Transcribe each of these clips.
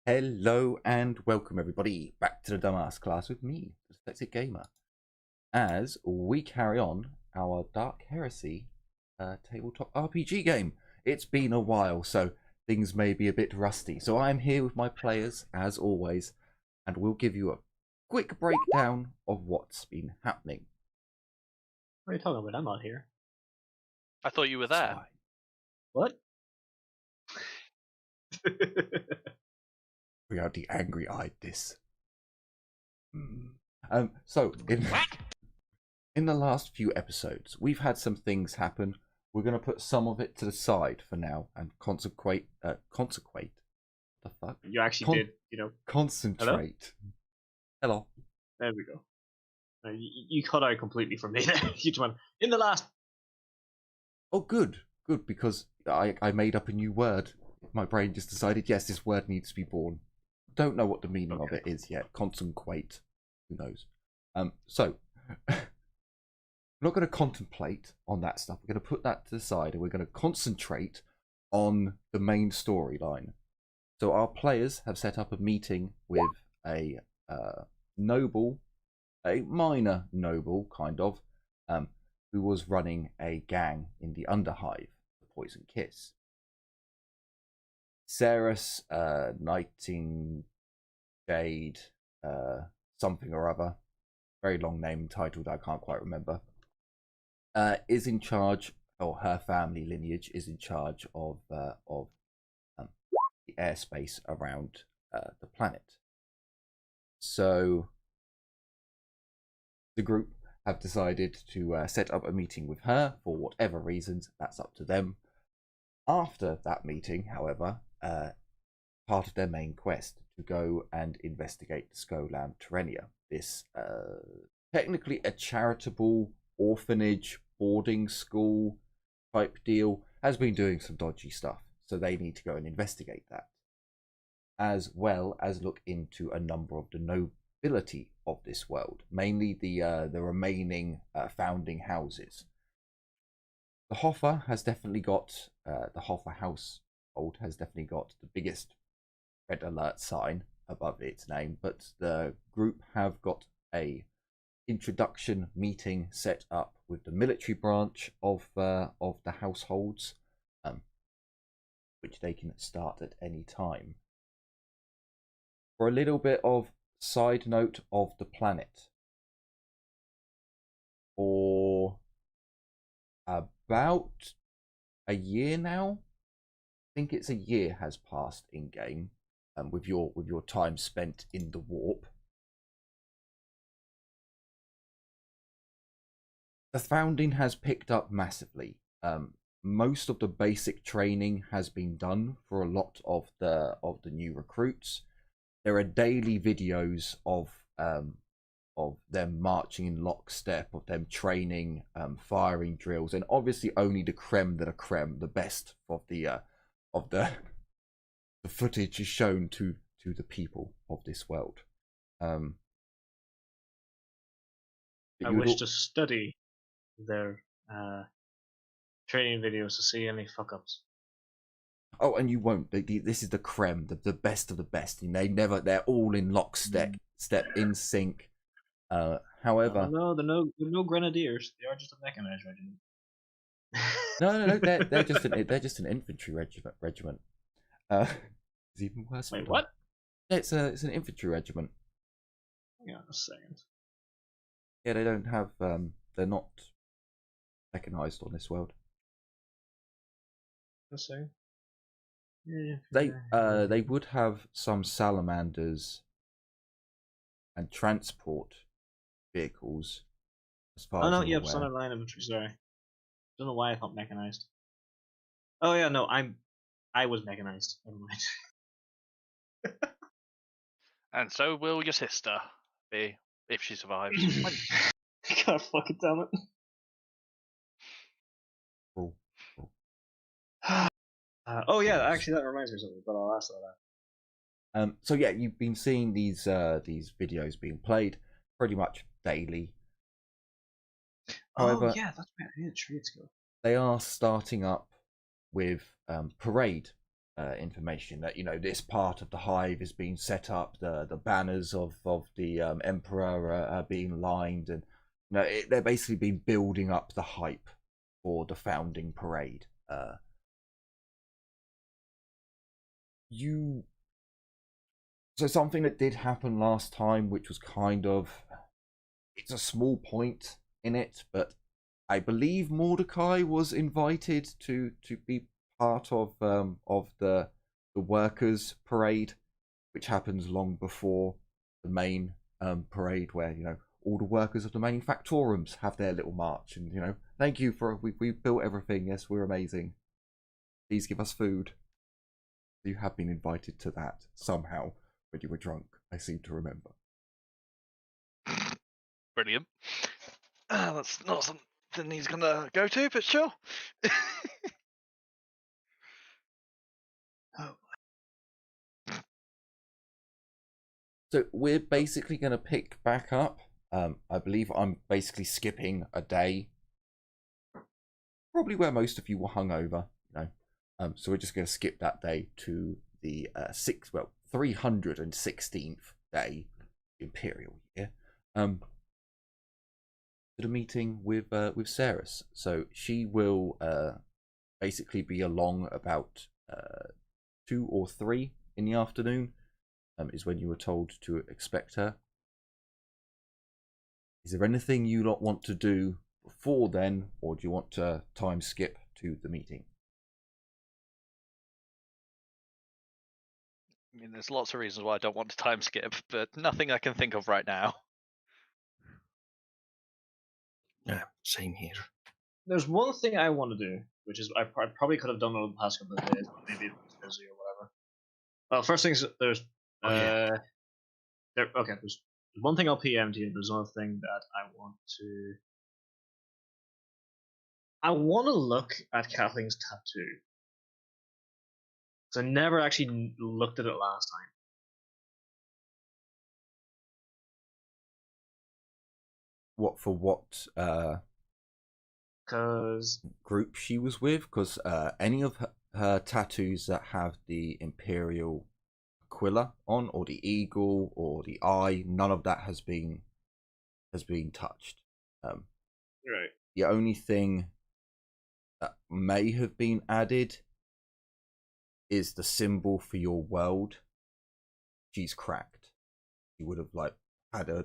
Hello and welcome everybody back to the Dumbass class with me, the Dyslexic Gamer, as we carry on our Dark Heresy tabletop RPG game. It's been a while, so things may be a bit rusty. So I'm here with my players, as always, and we'll give you a quick breakdown of what's been happening. What are you talking about? I'm not here. I thought you were there. Fine. What? We are the angry-eyed this. So in the last few episodes, we've had some things happen. We're going to put some of it to the side for now and concentrate. The fuck? You actually did, you know. Concentrate. Hello. There we go. You cut out completely from me there. You just went, in the last. Oh, good. Good, because I made up a new word. My brain just decided, yes, this word needs to be born. Don't know what the meaning of it is yet. Concentrate. Who knows? So, we're not going to contemplate on that stuff. We're going to put that to the side and we're going to concentrate on the main storyline. So our players have set up a meeting with a noble, a minor noble, kind of, who was running a gang in the Underhive, the Poison Kiss. Ceres, Nightingale, something or other, very long name and title that I can't quite remember, is in charge, or her family lineage is in charge of the airspace around the planet. So the group have decided to set up a meeting with her for whatever reasons. That's up to them. After that meeting, however, part of their main quest to go and investigate the Skolam Terrenia, this technically a charitable orphanage boarding school type deal, has been doing some dodgy stuff, so they need to go and investigate that, as well as look into a number of the nobility of this world, mainly the remaining founding houses. The Hoffa has definitely got, the Hoffa household has definitely got the biggest red alert sign above its name, but the group have got a introduction meeting set up with the military branch of the households, which they can start at any time. For a little bit of side note of the planet, for about a year now, I think it's a year has passed in game, with your time spent in the warp. The founding has picked up massively. Most of the basic training has been done for a lot of the new recruits. There are daily videos of them marching in lockstep, of them training, firing drills, and obviously only the creme de la creme, the best of the footage is shown to the people of this world. I wish to study their training videos to see any fuck-ups. Oh, and you won't. This is the creme, the best of the best. And they're all in lockstep, in sync. However, no, they're no grenadiers. They are just a mechanized regiment. no, they're just an infantry regiment. It's even worse. Wait, what? It's an infantry regiment. Yeah, a second. Yeah, they don't have they're not mechanized on this world. A second. Yeah, they would have some salamanders and transport vehicles, as far as I'm aware. Solid line infantry. Sorry, don't know why I thought mechanized. Oh yeah, no, I was mechanized. Never mind. And so will your sister be, if she survives. God fucking damn it. Cool. Oh yeah, actually that reminds me of something, but I'll ask that. So yeah, you've been seeing these videos being played pretty much daily. However, yeah, that's where I need a trade skill. They are starting up with parade information that this part of the hive is being set up, the banners of the emperor are being lined, and they're basically been building up the hype for the founding parade. So something that did happen last time, which was it's a small point in it, but I believe Mordecai was invited to be part of the workers' parade, which happens long before the main parade, where all the workers of the manufactorums have their little march, and thank you for we built everything. Yes, we're amazing. Please give us food. You have been invited to that somehow when you were drunk, I seem to remember. Brilliant. That's not something he's gonna go to, but sure. So we're basically going to pick back up. I believe I'm basically skipping a day, probably where most of you were hungover. So we're just going to skip that day to the 316th day, Imperial year. To the meeting with Ceres. So she will basically be along about 2 or 3 in the afternoon. Is when you were told to expect her. Is there anything you lot want to do before then, or do you want to time skip to the meeting? I mean, there's lots of reasons why I don't want to time skip, but nothing I can think of right now. Yeah, same here. There's one thing I want to do, which is I probably could have done over the past couple of days, but maybe it was busy or whatever. Well, first things there's there's one thing I'll PM to you. There's another thing that I want to look at Kathleen's tattoo. Because I never actually looked at it last time. What Because group she was with? Because any of her tattoos that have the Imperial Aquila on, or the eagle, or the eye, none of that has been touched. Right. The only thing that may have been added is the symbol for your world. She's cracked. She would have had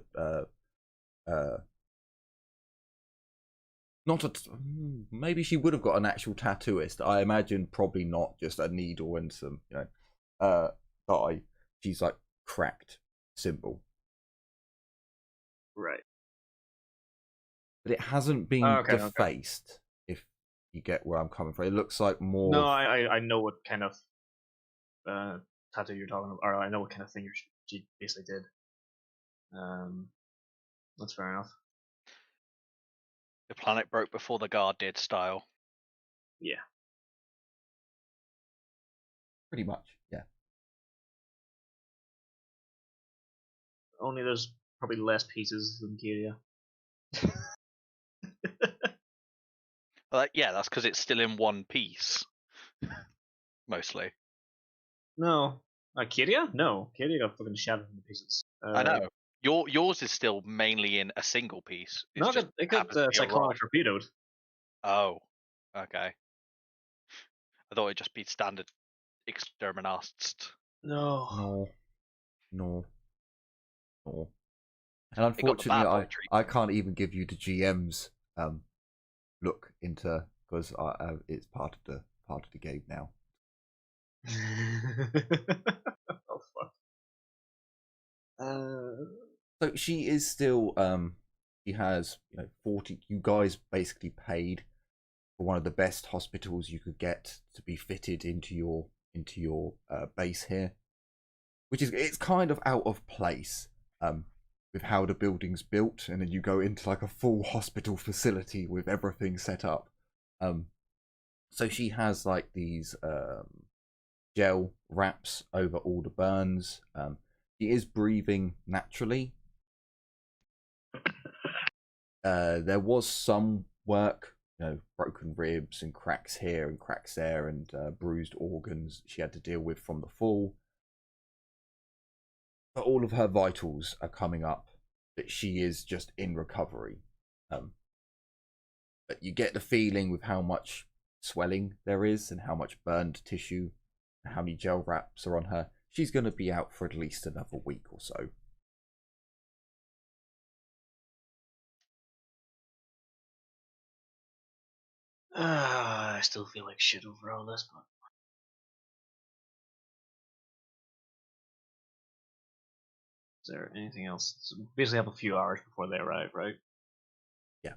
maybe she would have got an actual tattooist. I imagine probably not just a needle and some dye. She's cracked symbol. Right. But it hasn't been defaced. Okay. If you get where I'm coming from, it looks like more. No, I know what kind of tattoo you're talking about, or I know what kind of thing she basically did. That's fair enough. The planet broke before the guard did style. Yeah. Pretty much, yeah. Only there's probably less pieces than Kyria. Yeah, that's because it's still in one piece. Mostly. No. Kyria? No. Kyria got fucking shattered into pieces. I know. Yours is still mainly in a single piece. It's No, just it got cyclonic torpedoed. Oh, okay. I thought it'd just be standard exterminast. No. And unfortunately, I can't even give you the GM's look into, because it's part of the game now. Oh fuck. So she is still she has 40. You guys basically paid for one of the best hospitals you could get to be fitted into your base here, which is, it's kind of out of place with how the building's built, and then you go into a full hospital facility with everything set up. So she has these gel wraps over all the burns. She is breathing naturally. There was some work broken ribs and cracks here and cracks there and bruised organs she had to deal with from the fall. But all of her vitals are coming up, that she is just in recovery. But you get the feeling with how much swelling there is and how much burned tissue and how many gel wraps are on her, she's going to be out for at least another week or so. I still feel like shit over all this, but is there anything else? So basically, have a few hours before they arrive, right? Yeah.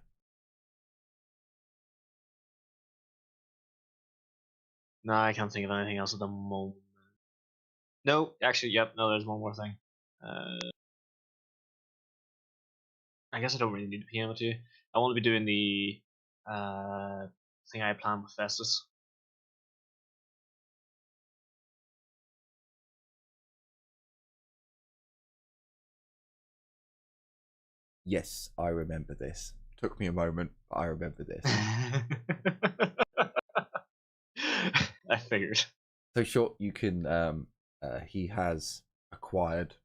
No, I can't think of anything else at the moment. No, actually, yep. No, there's one more thing. I guess I don't really need to PM it to you. I want to be doing the thing I planned with Festus. Yes, I remember this. Took me a moment, but I remember this. I figured. So short, you can. He has acquired.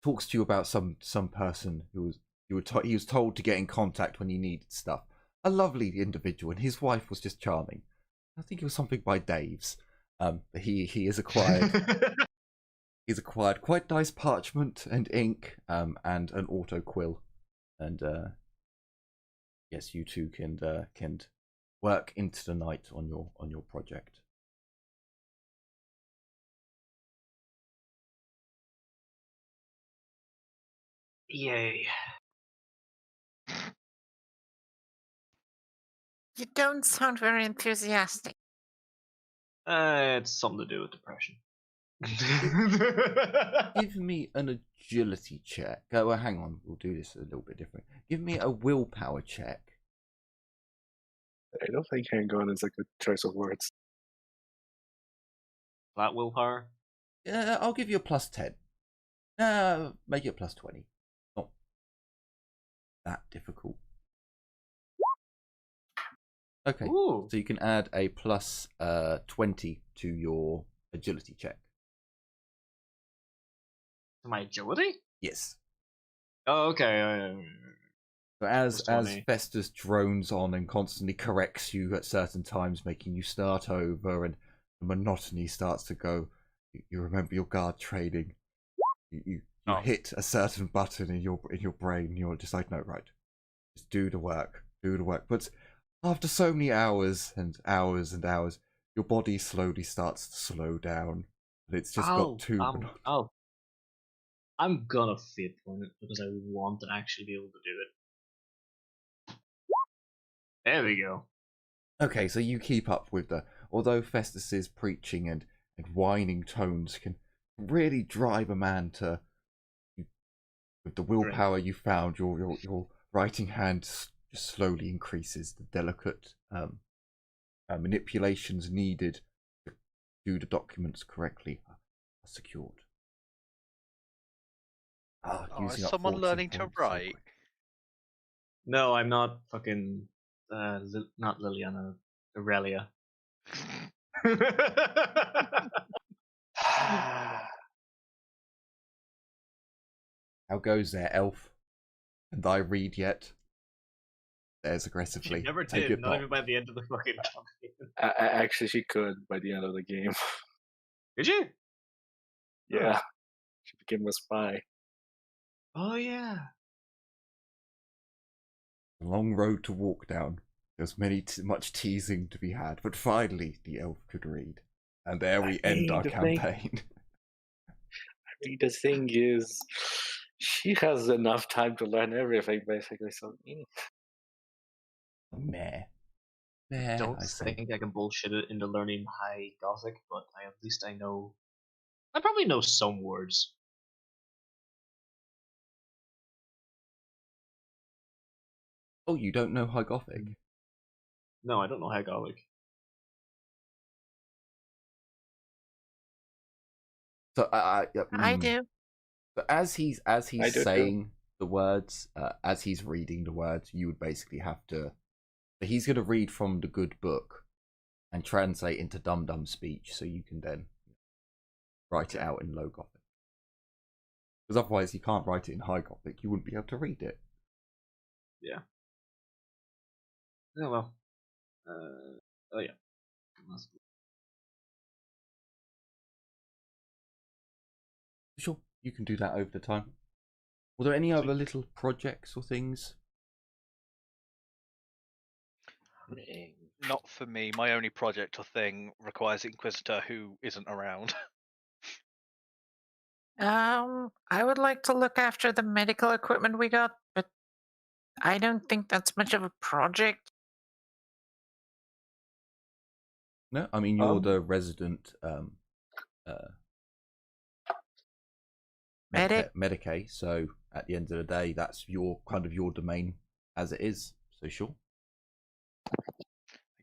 Talks to you about some person who was he was told to get in contact when he needed stuff. A lovely individual, and his wife was just charming. I think it was something by Dave's. But he has acquired. He's acquired quite nice parchment and ink, and an auto quill, and yes, you two can work into the night on your project. Yay. You don't sound very enthusiastic. It's something to do with depression. Give me an agility check. Oh, well, hang on, we'll do this a little bit different. Give me a willpower check. I don't think hang on is a good choice of words. Flat willpower? Yeah, I'll give you a +10. Make it +20. Not that difficult. Okay, Ooh. so you can add a +20 to your agility check. To my agility? Yes. Oh, okay. So as +20. Festus drones on and constantly corrects you at certain times, making you start over, and the monotony starts to go, you remember your guard training. You hit a certain button in your brain, and you're just like, no, right, just do the work. But after so many hours and hours and hours, your body slowly starts to slow down, and it's just got too monotonous. I'm gonna fate point it because I want to actually be able to do it. There we go. Okay, so you keep up with although Festus's preaching and whining tones can really drive a man to, with the willpower you found, your writing hand just slowly increases. The delicate manipulations needed to do the documents correctly are secured. Is someone learning to write? No, I'm not fucking not Liliana, Aurelia. How goes there, elf? And I read yet? There's aggressively. She never Take did, it not back. even by the end of the fucking campaign. Actually, she could by the end of the game. Did you? Yeah, she became a spy. Oh yeah. A long road to walk down. There's much teasing to be had, but finally the elf could read. And there we end our campaign. I mean, the thing is, she has enough time to learn everything, basically. So, Meh. I don't think I can bullshit it into learning High Gothic, but at least I know. I probably know some words. Oh, you don't know High Gothic? No, I don't know High Gothic. So I do. But as he's I do saying the words, as he's reading the words, you would basically have to So he's going to read from the good book and translate into dum-dum speech, so you can then write it out in low Gothic. Because otherwise, you can't write it in high Gothic. You wouldn't be able to read it. Yeah. Oh well. Oh yeah. That's cool. Sure, you can do that over the time. Were there any other little projects or things? Not for me. My only project or thing requires Inquisitor who isn't around. I would like to look after the medical equipment we got, but I don't think that's much of a project. No, I mean you're the resident Medicae, so at the end of the day, that's your kind of your domain as it is. So sure.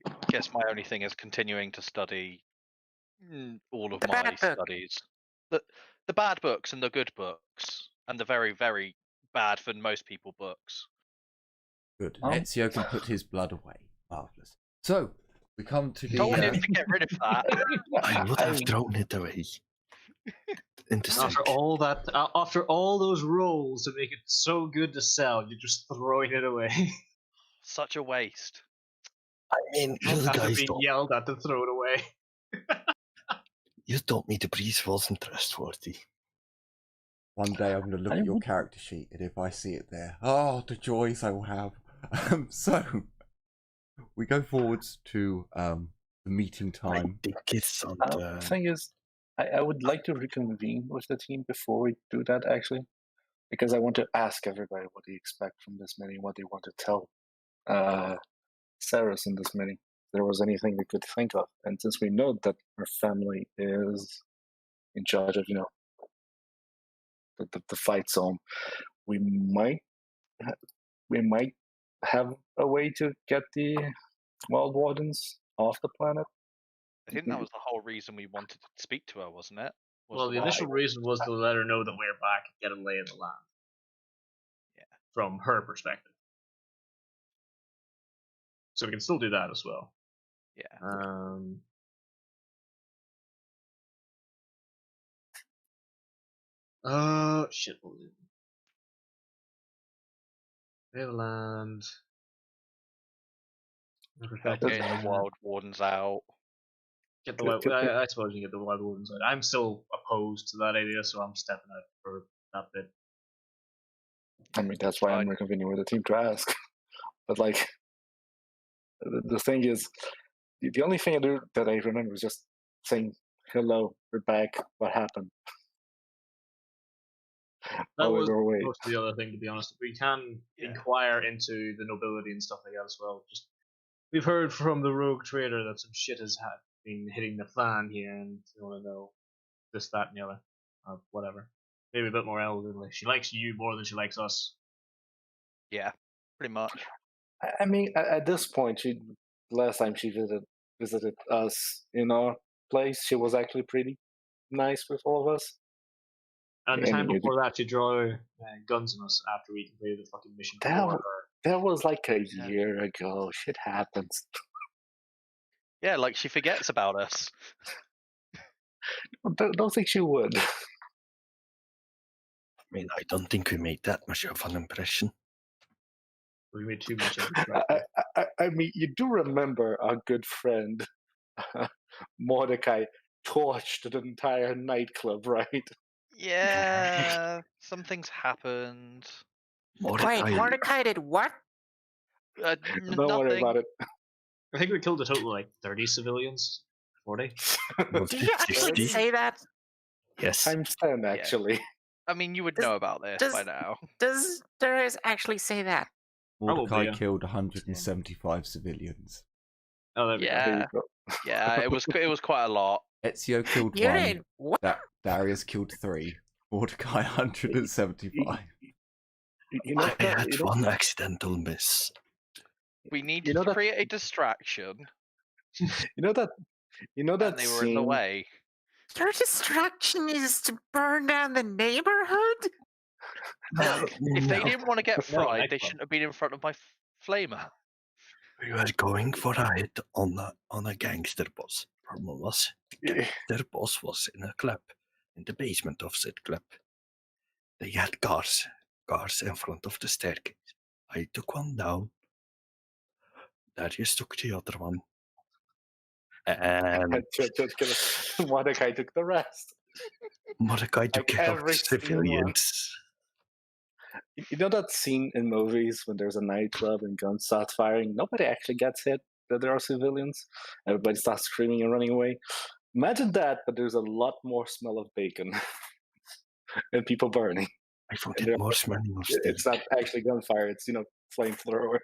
I guess my only thing is continuing to study all of The my bad book. studies. The bad books and the good books, and the very, very bad for most people books. Good. Ezio can put his blood away. Marvelous. So we come to the. Told him to get rid of that. I would have thrown it away. After all that, after all those rolls to make it so good to sell, you're just throwing it away. Such a waste. I mean, you After guys being don't. yelled at to throw it away. You told me the priest wasn't trustworthy. One day I'm going to look at your character sheet, and if I see it there, oh, the joys I will have. So we go forwards to the meeting time. I think it's on The thing is, I would like to reconvene with the team before we do that, actually, because I want to ask everybody what they expect from this meeting, what they want to tell Saris in this meeting. If there was anything we could think of, and since we know that her family is in charge of, the fight zone, we might have a way to get the wild wardens off the planet. I think that was the whole reason we wanted to speak to her, wasn't it? Well, the initial reason was to let her know that we're back and get a lay of the land. Yeah. From her perspective. So we can still do that as well. Yeah. Shit, what was it? Lay of the land. Getting the wild wardens out. Get the wild, I suppose you get the wild wardens out. I'm still opposed to that idea, so I'm stepping out for that bit. I mean, that's why I'm reconvening with the team to ask. But like, the thing is, the only thing that I remember was just saying, "Hello, we're back. What happened?" That was most of the other thing, to be honest. We can inquire into the nobility and stuff like that as well. Just we've heard from the rogue trader that some shit has been hitting the fan here, and you want to know this, that, and the other, or whatever. Maybe a bit more elderly. She likes you more than she likes us. Yeah, pretty much. I mean, at this point, last time she visited us in our place, she was actually pretty nice with all of us. And the time before that, she drew guns on us after we completed the fucking mission. That was like a year ago. Shit happens. Yeah, like she forgets about us. Don't think she would. I mean, I don't think we made that much of an impression. We made too much of it. I mean, you do remember our good friend Mordecai torched the entire nightclub, right? Yeah, some things happened. Wait, Mordecai did what? Don't worry about it. I think we killed a total of like 30 civilians. 40? Did you actually say that? Yes. Times 10, actually. Yeah. I mean, you would know about this by now. Does Darius actually say that? Mordecai killed 175 civilians. Oh, there we go. Yeah, it was quite a lot. Ezio killed one. What? Darius killed 3. Mordecai 175. I had one accidental miss. We needed to create a distraction. You know that and they were in the way. Your distraction is to burn down the neighborhood? If they didn't want to get fried, they shouldn't have been in front of my flamer. We were going for a hit on a gangster boss. Problem was, the gangster boss was in a club, in the basement of said club. They had cars in front of the staircase. I took one down. Darius took the other one. And Mordecai took the rest. Mordecai took Like care of every the single one. civilians. You know that scene in movies when there's a nightclub and guns start firing? Nobody actually gets hit. That there are civilians. Everybody starts screaming and running away. Imagine that, but there's a lot more smell of bacon and people burning. I found it more smelling of steak. It's not actually gunfire. It's flamethrower.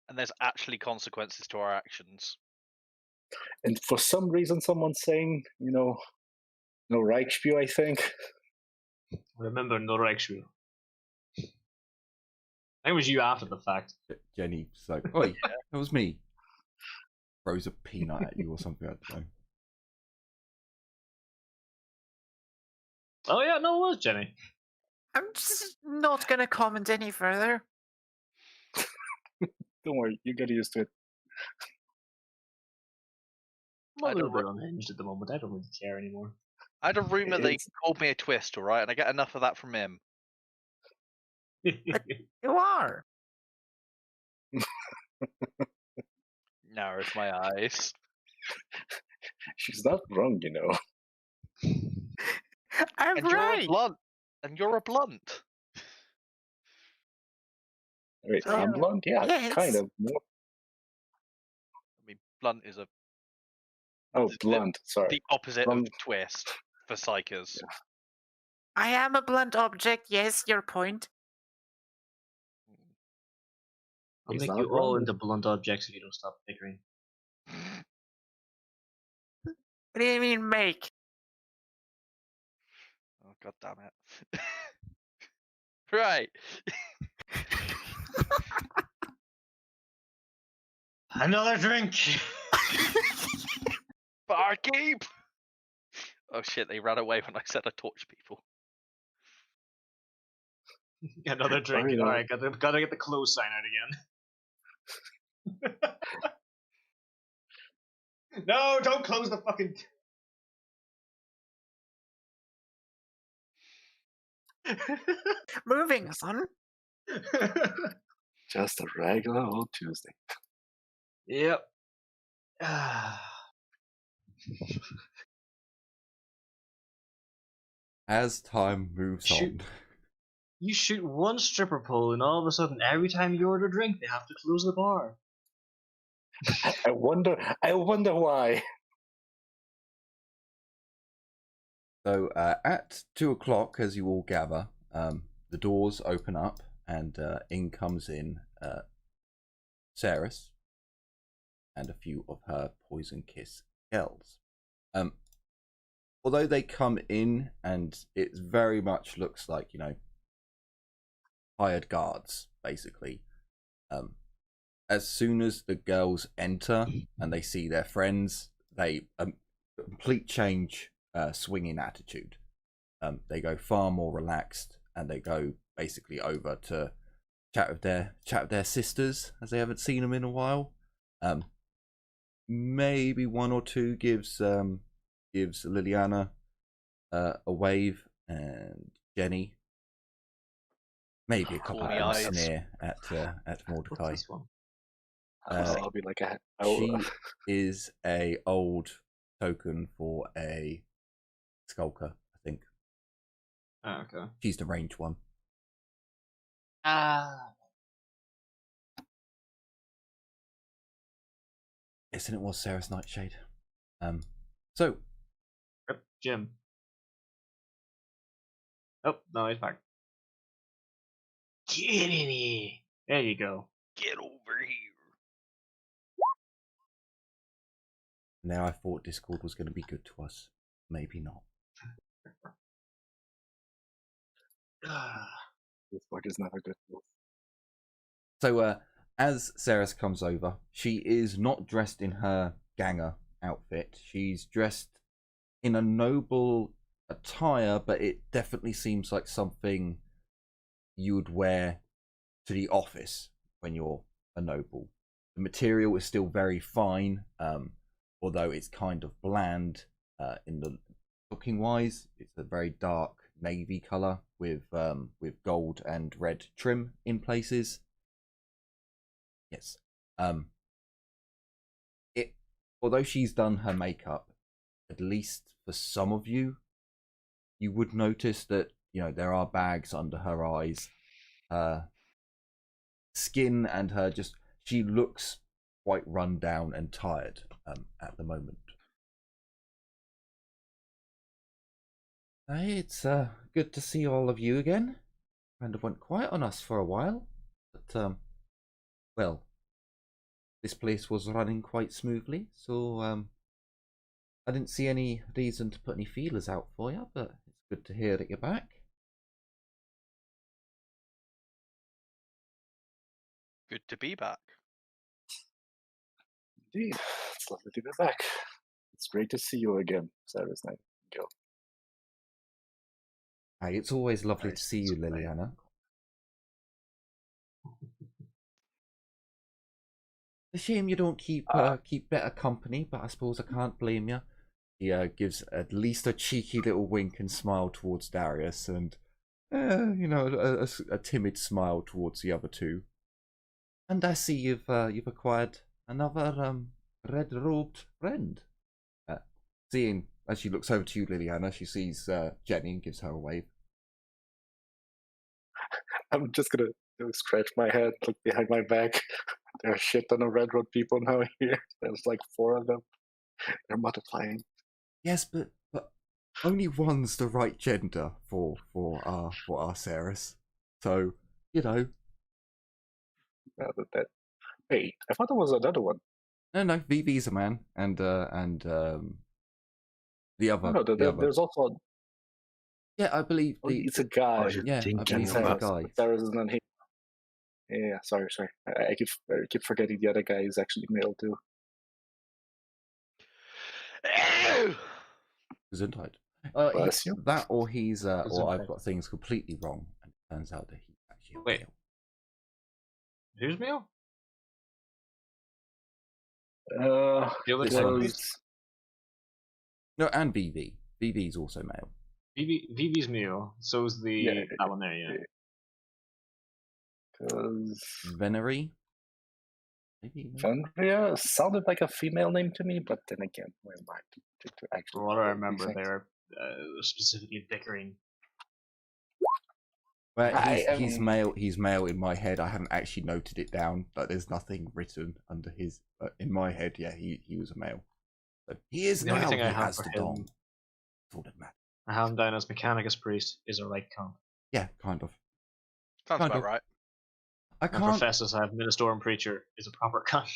And there's actually consequences to our actions. And for some reason, someone's saying, no Reichspiel, I think. Remember, no Reichspiel. I think it was you after the fact. Jenny's like, oi, that was me. Throws a peanut at you or something, I don't know. Oh yeah, no, it was Jenny. I'm just not going to comment any further. Don't worry, you get used to it. I'm a little bit unhinged at the moment. I don't really care anymore. I had a rumour they called me a twist, alright? And I get enough of that from him. You are. Narrows my eyes. She's not wrong, I'm And you're right. a blunt. And you're a blunt. Wait, I'm blunt? Yeah, yes. kind of. More. I mean, blunt is Oh, blunt, sorry. the opposite Blunt. of twist for psychers. Yeah. I am a blunt object, yes, your point. I'll He's make not you all wrong. into blunt objects if you don't stop bickering. What do you mean, make? Oh, god damn it. Right. Another drink! Barkeep! Oh shit, they ran away when I said I torch people. Another drink. Sorry, no. Alright, gotta get the close sign out again. No, don't close the fucking... Moving on. Just a regular old Tuesday. Yep. As time moves Shoot. on, You shoot one stripper pole, and all of a sudden, every time you order a drink, they have to close the bar. I wonder why. so at 2 o'clock, as you all gather, the doors open up and in comes Ceres and a few of her poison kiss girls. Although they come in and it very much looks like, hired guards, basically. As soon as the girls enter and they see their friends, they complete change swinging attitude. They go far more relaxed and they go basically over to chat with their sisters, as they haven't seen them in a while. Maybe one or two gives Liliana a wave, and Jenny maybe a couple Call me of eyes. sneer at Mordecai. What's this one? I'll be like She is a old token for a skulker, I think. Oh, okay. She's the range one. Yes, and it was Sarah's Nightshade. So Yep, Jim. Oh, no, he's back. Get in here. There you go. Get over here. now I thought Discord was going to be good to us. Maybe not. Discord is never good to us. So as Ceres comes over, she is not dressed in her ganger outfit. She's dressed in a noble attire, but it definitely seems like something you would wear to the office when you're a noble. The material is still very fine, although it's kind of bland in the looking wise. It's a very dark navy color with gold and red trim in places. Yes. Although she's done her makeup, at least for some of you, you would notice that, you know, there are bags under her eyes. Her skin and she looks quite run down and tired at the moment. Hey, it's good to see all of you again. Kind of went quiet on us for a while, but well, this place was running quite smoothly, so I didn't see any reason to put any feelers out for you, but it's good to hear that you're back. Good to be back. Indeed, it's lovely to be back. It's great to see you again, Sarah's Nightingale. Hey, it's always lovely Nice to see you, to meet you. Liliana. A shame you don't keep better company, but I suppose I can't blame you. He gives at least a cheeky little wink and smile towards Darius, and you know, a timid smile towards the other two. And I see you've acquired another red-robed friend. Seeing as she looks over to you, Liliana, she sees Jenny and gives her a wave. I'm just gonna scratch my head, look behind my back. There are shit ton of red road people now here. There's like 4 of them. They're multiplying. Yes, but only one's the right gender for our Ceres. So, you know. Wait, I thought there was another one. No, VV's a man, and the other. No, there's also. Yeah, I believe it's a guy. Yeah, I believe it's a guy. Sarah's is not him. Yeah, sorry. I keep forgetting the other guy is actually male too. Gesundheit. Bless you. That or he's or I've got things completely wrong, and it turns out that he's actually a male. Who's male? This one. No, and VV. VV's also male. VV's male. So's that one there, yeah. Because Venery. Vendria sounded like a female name to me, but then again, where am I to actually? From what I remember, they were specifically bickering. Well, he's male. He's male in my head. I haven't actually noted it down, but there's nothing written under his. In my head, yeah, he was a male. So he is now. He has the dom. That's all that matters. I have him down as Mechanicus Priest is a right count. Yeah, kind of. Sounds about right. I can't. Professors I have Minister and Preacher is a proper cunt.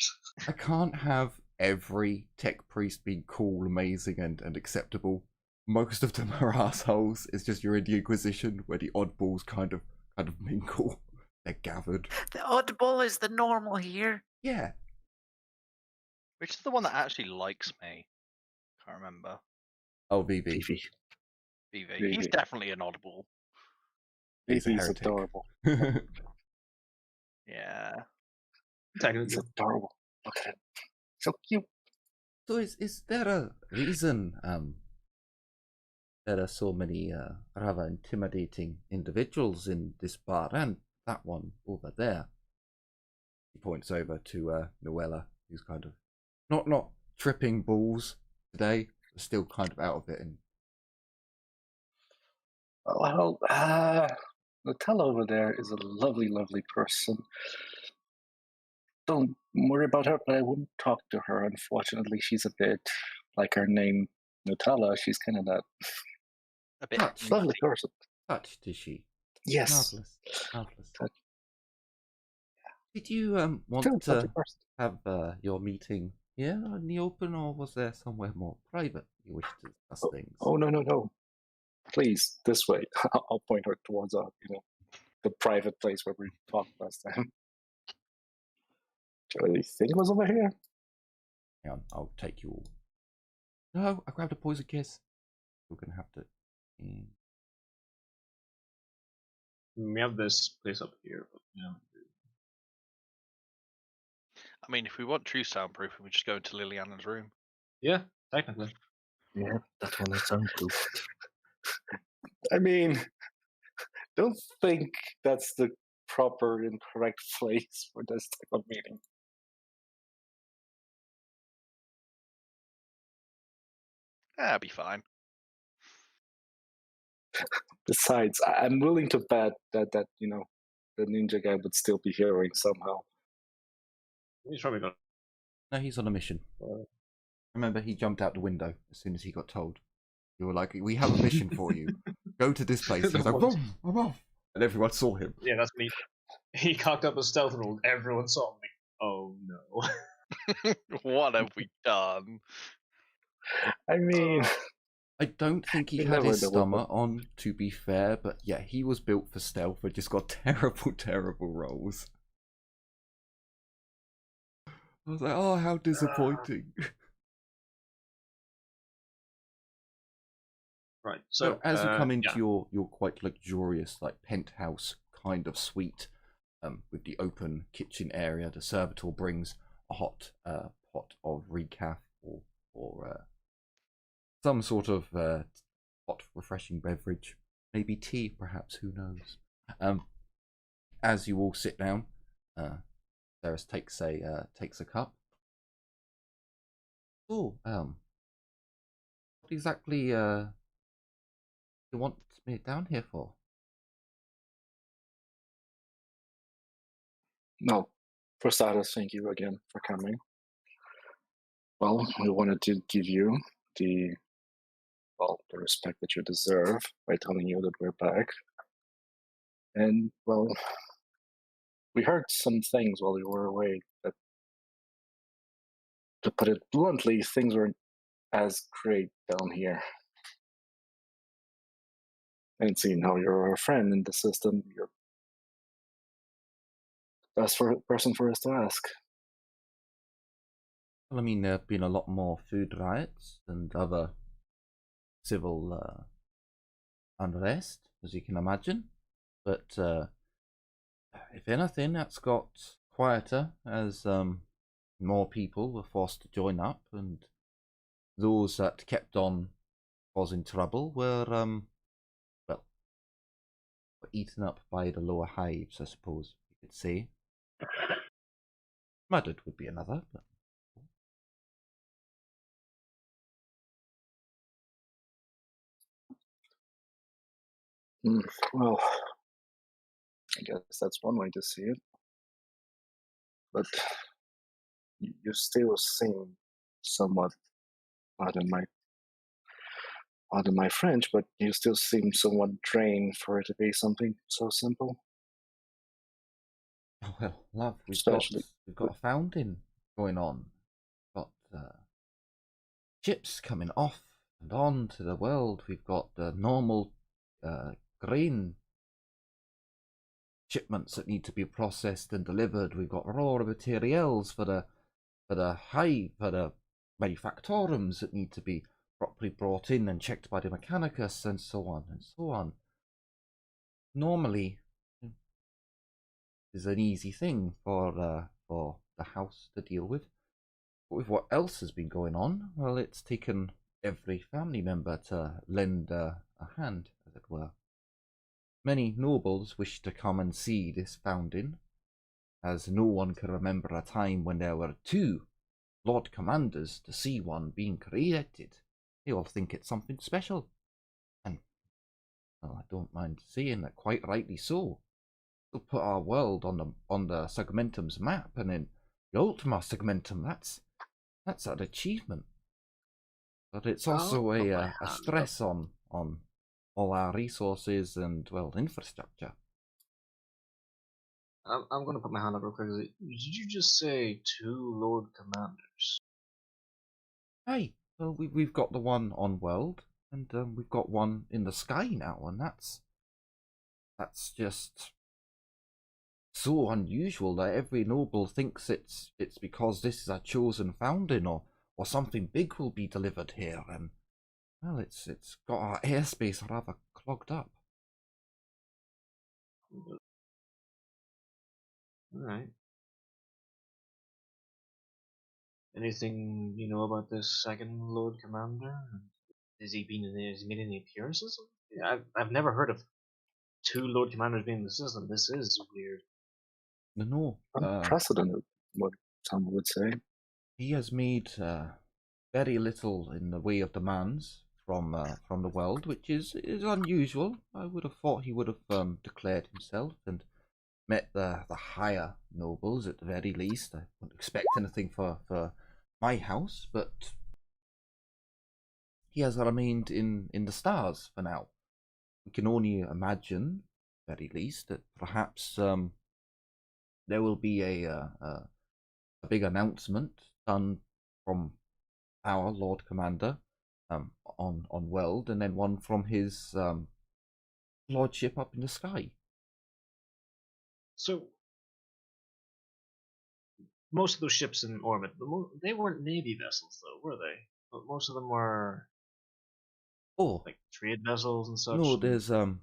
I can't have every tech priest being cool, amazing, and acceptable. Most of them are assholes. It's just you're in the Inquisition where the oddballs kind of mingle. They're gathered. The oddball is the normal here. Yeah. Which is the one that actually likes me? Can't remember. Oh, VV. VV. He's definitely an oddball. He's adorable. Yeah. He's adorable. Look at him. So cute. So is there a reason there are so many rather intimidating individuals in this bar and that one over there? He points over to Noella, who's kind of not tripping balls today, but still kind of out of it. And well, Nutella over there is a lovely, lovely person. Don't worry about her, but I wouldn't talk to her. Unfortunately, she's a bit like her name, Nutella. She's kind of that. A bit lovely person. Touched, is she? Yes. Marvelous. Did you want to have your meeting here in the open, or was there somewhere more private you wish to discuss things? Oh no! Please, this way. I'll point her towards the private place where we talked last time. Do you think it was over here? Hang on, I'll take you all. No, I grabbed a poison kiss. We're gonna have to. We have this place up here, but I mean, if we want true soundproofing, we just go into Liliana's room. Yeah, technically. Yeah, that one is soundproofed. I mean, don't think that's the proper and correct place for this type of meeting. That'll be fine. Besides, I'm willing to bet that the ninja guy would still be hearing somehow. He's probably got. No, he's on a mission. Remember, he jumped out the window as soon as he got told. You were like, "We have a mission for you. Go to this place." He's like, "Boom, I'm off," and everyone saw him. Yeah, that's me. He cocked up a stealth roll. Everyone saw me. Oh no! What have we done? I mean, I don't think he You had never his know what stomach on, to be fair, but yeah, he was built for stealth and just got terrible, terrible rolls. I was like, oh, how disappointing. Right. So as you come into yeah. your quite luxurious, like, penthouse kind of suite, with the open kitchen area, the servitor brings a hot pot of recaf or some sort of hot, refreshing beverage, maybe tea, perhaps. Who knows? As you all sit down, Ceres takes a cup. Oh, what exactly you want me down here for? no. For starters, thank you again for coming. Well, we wanted to give you the respect that you deserve by telling you that we're back. And, well, we heard some things while you were away that, to put it bluntly, things weren't as great down here. And seeing how you're a friend in the system, you're the best person for us to ask. Well, I mean, there have been a lot more food riots and other civil unrest, as you can imagine. But if anything, that's got quieter as more people were forced to join up, and those that kept on causing trouble were eaten up by the lower hives, I suppose you could say. Murdered would be another, but Well, I guess that's one way to see it. But you still seem somewhat, pardon my French, but you still seem somewhat drained for it to be something so simple. well, love, we've Especially- got a fountain going on. We've got ships coming off and on to the world. We've got the normal grain shipments that need to be processed and delivered. We've got raw materials for the manufactorums that need to be properly brought in and checked by the mechanicus, and so on and so on. Normally, is an easy thing for the house to deal with. But with what else has been going on, well, it's taken every family member to lend a hand, as it were. Many nobles wish to come and see this fountain, as no one can remember a time when there were two Lord Commanders to see one being created. They all think it's something special. And, well, I don't mind saying that, quite rightly so. It'll put our world on the Segmentum's map, and in the Ultima Segmentum, that's an achievement. But it's also a stress on all our resources and, well, infrastructure. I'm going to put my hand up real quick. Did you just say two Lord Commanders? Hey, well, we've got the one on world, and we've got one in the sky now, and that's just so unusual that every noble thinks it's because this is a chosen fountain, or something big will be delivered here, and, well, it's got our airspace rather clogged up. Alright. anything you know about this second Lord Commander? Has he made any appearances? Yeah, I've never heard of two Lord Commanders being in the system. This is weird. No, Unprecedented, what some would say. he has made very little in the way of demands from the world, which is unusual. I would have thought he would have declared himself and met the higher nobles at the very least. I wouldn't expect anything for my house, but he has remained in the stars for now. We can only imagine, very least, that perhaps there will be a big announcement done from our Lord Commander on Weld, and then one from his lordship up in the sky. So, most of those ships in orbit, they weren't Navy vessels, though, were they? But most of them were like trade vessels and such. No, there's a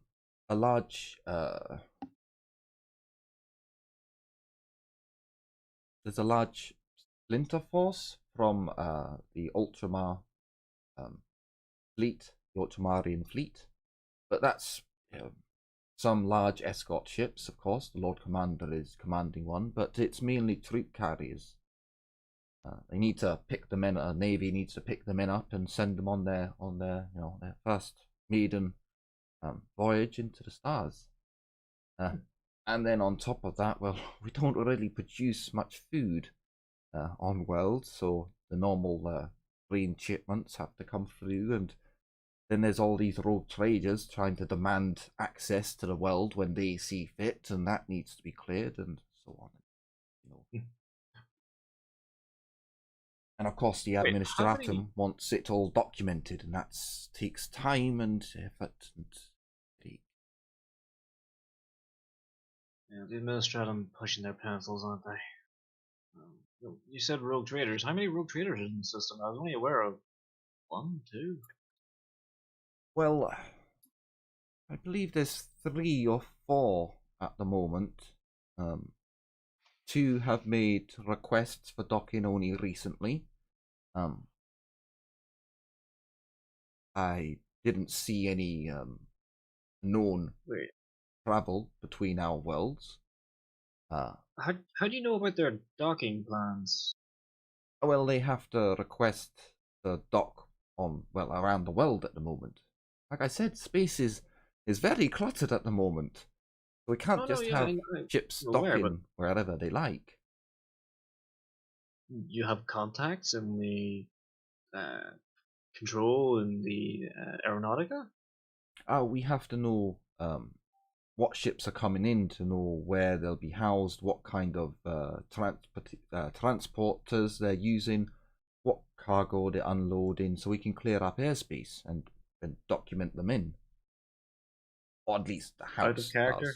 large splinter force from the fleet, the Ultramarian fleet, but that's some large escort ships, of course. The Lord Commander is commanding one, but it's mainly troop carriers. They need to pick the men. Navy needs to pick the men up and send them on their their first maiden voyage into the stars. And then on top of that, well, we don't really produce much food on Weld, so the normal green shipments have to come through, and then there's all these rogue traders trying to demand access to the Weld when they see fit, and that needs to be cleared, and so on. And of course, the Administratum wants it all documented, and that takes time and effort. Yeah, the Administratum pushing their pencils, aren't they? You said rogue traders. How many rogue traders are in the system? I was only aware of 1, 2. Well, I believe there's 3 or 4 at the moment. 2 have made requests for docking only recently. I didn't see any known travel between our worlds. How do you know about their docking plans? Well, they have to request to dock on around the world at the moment. Like I said, space is very cluttered at the moment. So we can't have ships docking wherever they like. You have contacts in the control in the aeronautica? We have to know what ships are coming in to know where they'll be housed, what kind of transporters they're using, what cargo they're unloading, so we can clear up airspace and document them in. Or at least the house. Out of character,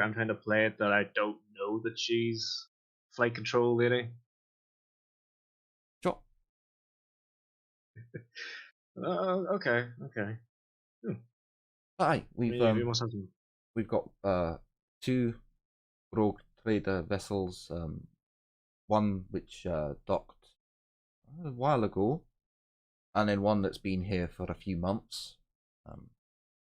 I'm trying to play it that I don't know that she's flight control lady. Sure. Okay. Hi, we've got 2 rogue trader vessels. One which docked a while ago, and then one that's been here for a few months.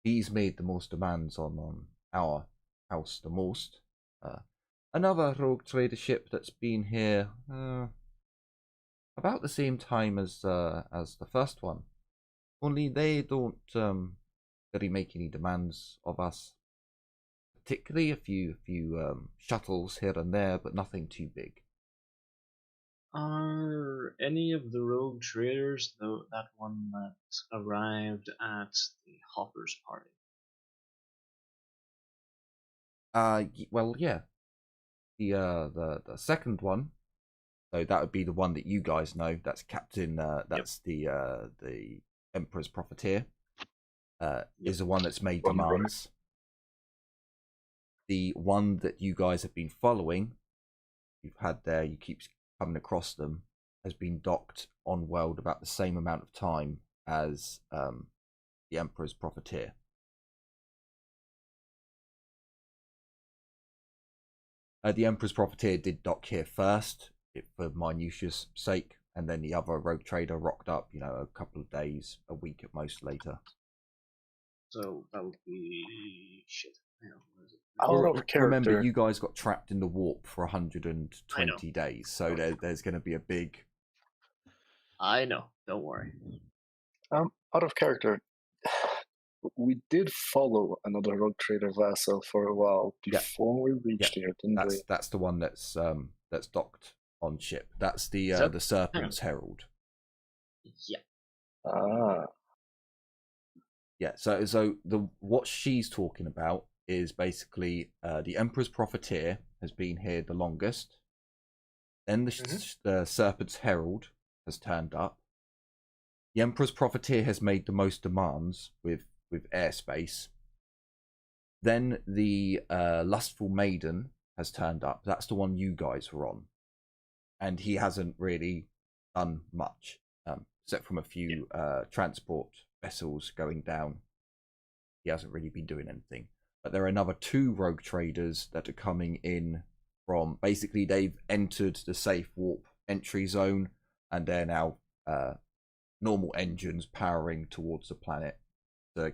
He's made the most demands on our house the most. Another rogue trader ship that's been here about the same time as the first one. Only they don't really make any demands of us. Particularly a few shuttles here and there, but nothing too big. Are any of the rogue traders, though, that one that arrived at the Hoppers party? Well, yeah. The second one, so that would be the one that you guys know. That's Captain. That's the Emperor's Profiteer. Is the one that's made demands. The one that you guys have been following, you've had there, you keep coming across them, has been docked on Weld about the same amount of time as the Emperor's Profiteer. The Emperor's Profiteer did dock here first. for minutia's sake, and then the other rogue trader rocked up, a couple of days, a week at most later. So that would be shit. Hang on, where is it? Out of character. Remember, you guys got trapped in the warp for 120 days, so there's going to be a big. I know. Don't worry. Out of character. We did follow another rogue trader vessel for a while before we reached here, didn't we? That's the one that's docked on ship. That's the Serpent's Herald. Yeah. Ah. Yeah. So what she's talking about is basically the Emperor's Profiteer has been here the longest. Then the Serpent's Herald has turned up. The Emperor's Profiteer has made the most demands with airspace. Then the Lustful Maiden has turned up. That's the one you guys were on. And he hasn't really done much, except from a few transport vessels going down. He hasn't really been doing anything. But there are another 2 rogue traders that are coming in from... Basically, they've entered the safe warp entry zone, and they're now normal engines powering towards the planet to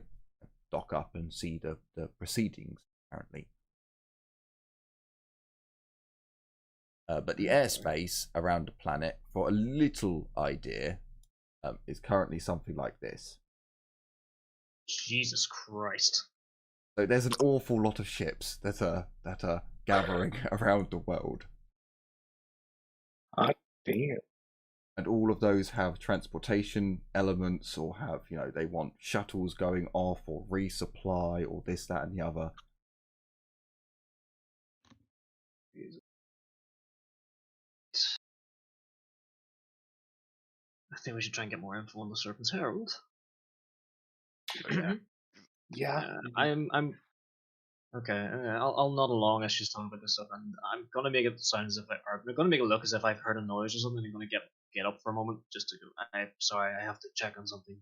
dock up and see the proceedings, apparently. But the airspace around the planet, for a little idea, is currently something like this. Jesus Christ. So there's an awful lot of ships that are gathering around the world. Damn. And all of those have transportation elements, or have, they want shuttles going off, or resupply, or this, that, and the other. I think we should try and get more info on the Serpent's Herald. Yeah. I'm okay. I'll nod along as she's talking about this stuff, and I'm gonna make it sound as if I'm gonna make it look as if I've heard a noise or something. I'm gonna get up for a moment just to go. I'm sorry, I have to check on something.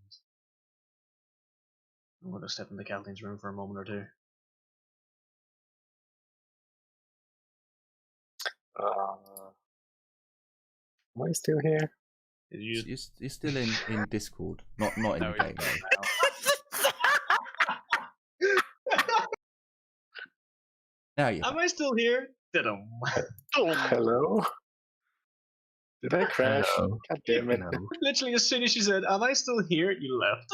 I'm gonna step into Kathleen's room for a moment or two. Am I still here? You're still in Discord, not in No, game. Now you. Am I still here? Hello? Did I crash? Hello. God damn it. No. Literally, as soon as she said, "Am I still here?" you left.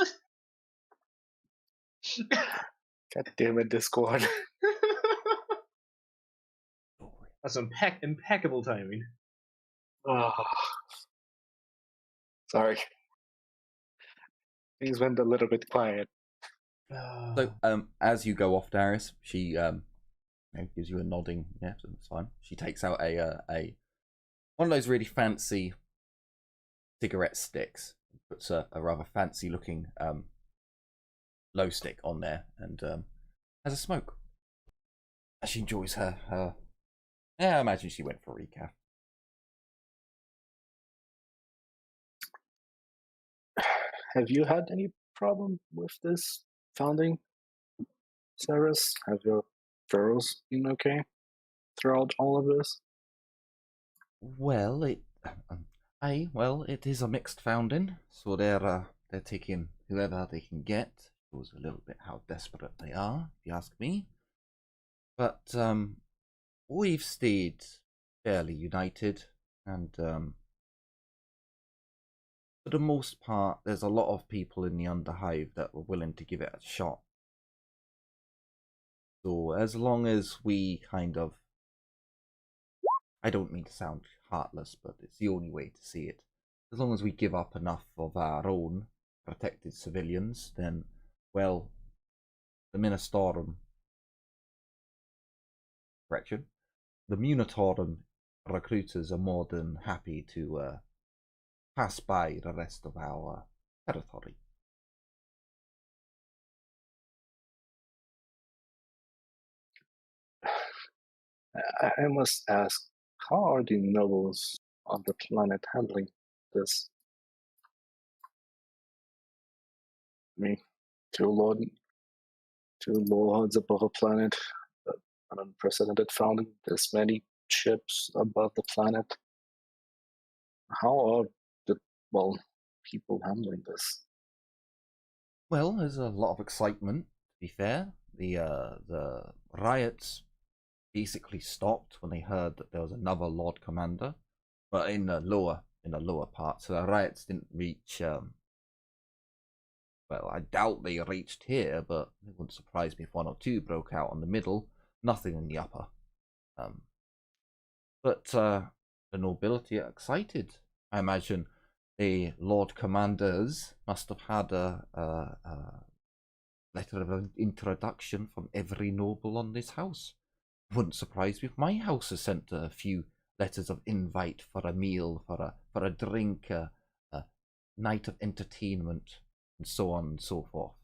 God damn it, Discord. That's impeccable timing. Oh. Sorry. Things went a little bit quiet. So, as you go off, Darius, she gives you a nodding. Yeah, that's fine. She takes out a one of those really fancy cigarette sticks. Puts a rather fancy looking glow stick on there, and has a smoke. She enjoys her. Yeah, I imagine she went for a recap. Have you had any problem with this founding, Cyrus? Have your pharaohs been okay throughout all of this? Well, it is a mixed founding, so they're taking whoever they can get. Shows a little bit how desperate they are, if you ask me. But we've stayed fairly united, and for the most part, there's a lot of people in the Underhive that were willing to give it a shot. So as long as we kind of, I don't mean to sound heartless, but it's the only way to see it. As long as we give up enough of our own protected civilians, then, well, the Munitorum recruiters are more than happy to pass by the rest of our territory. I must ask, how are the nobles on the planet handling this? I mean, two lords above a planet, an unprecedented founding, this many ships above the planet. How are the people handling this? Well, there's a lot of excitement. To be fair, the riots basically stopped when they heard that there was another Lord Commander, but in the lower part. So the riots didn't reach. Well, I doubt they reached here, but it wouldn't surprise me if one or two broke out on the middle. Nothing in the upper. But the nobility are excited. I imagine the Lord Commanders must have had a letter of introduction from every noble on this house. It wouldn't surprise me if my house has sent a few letters of invite for a meal, for a drink, a night of entertainment, and so on and so forth.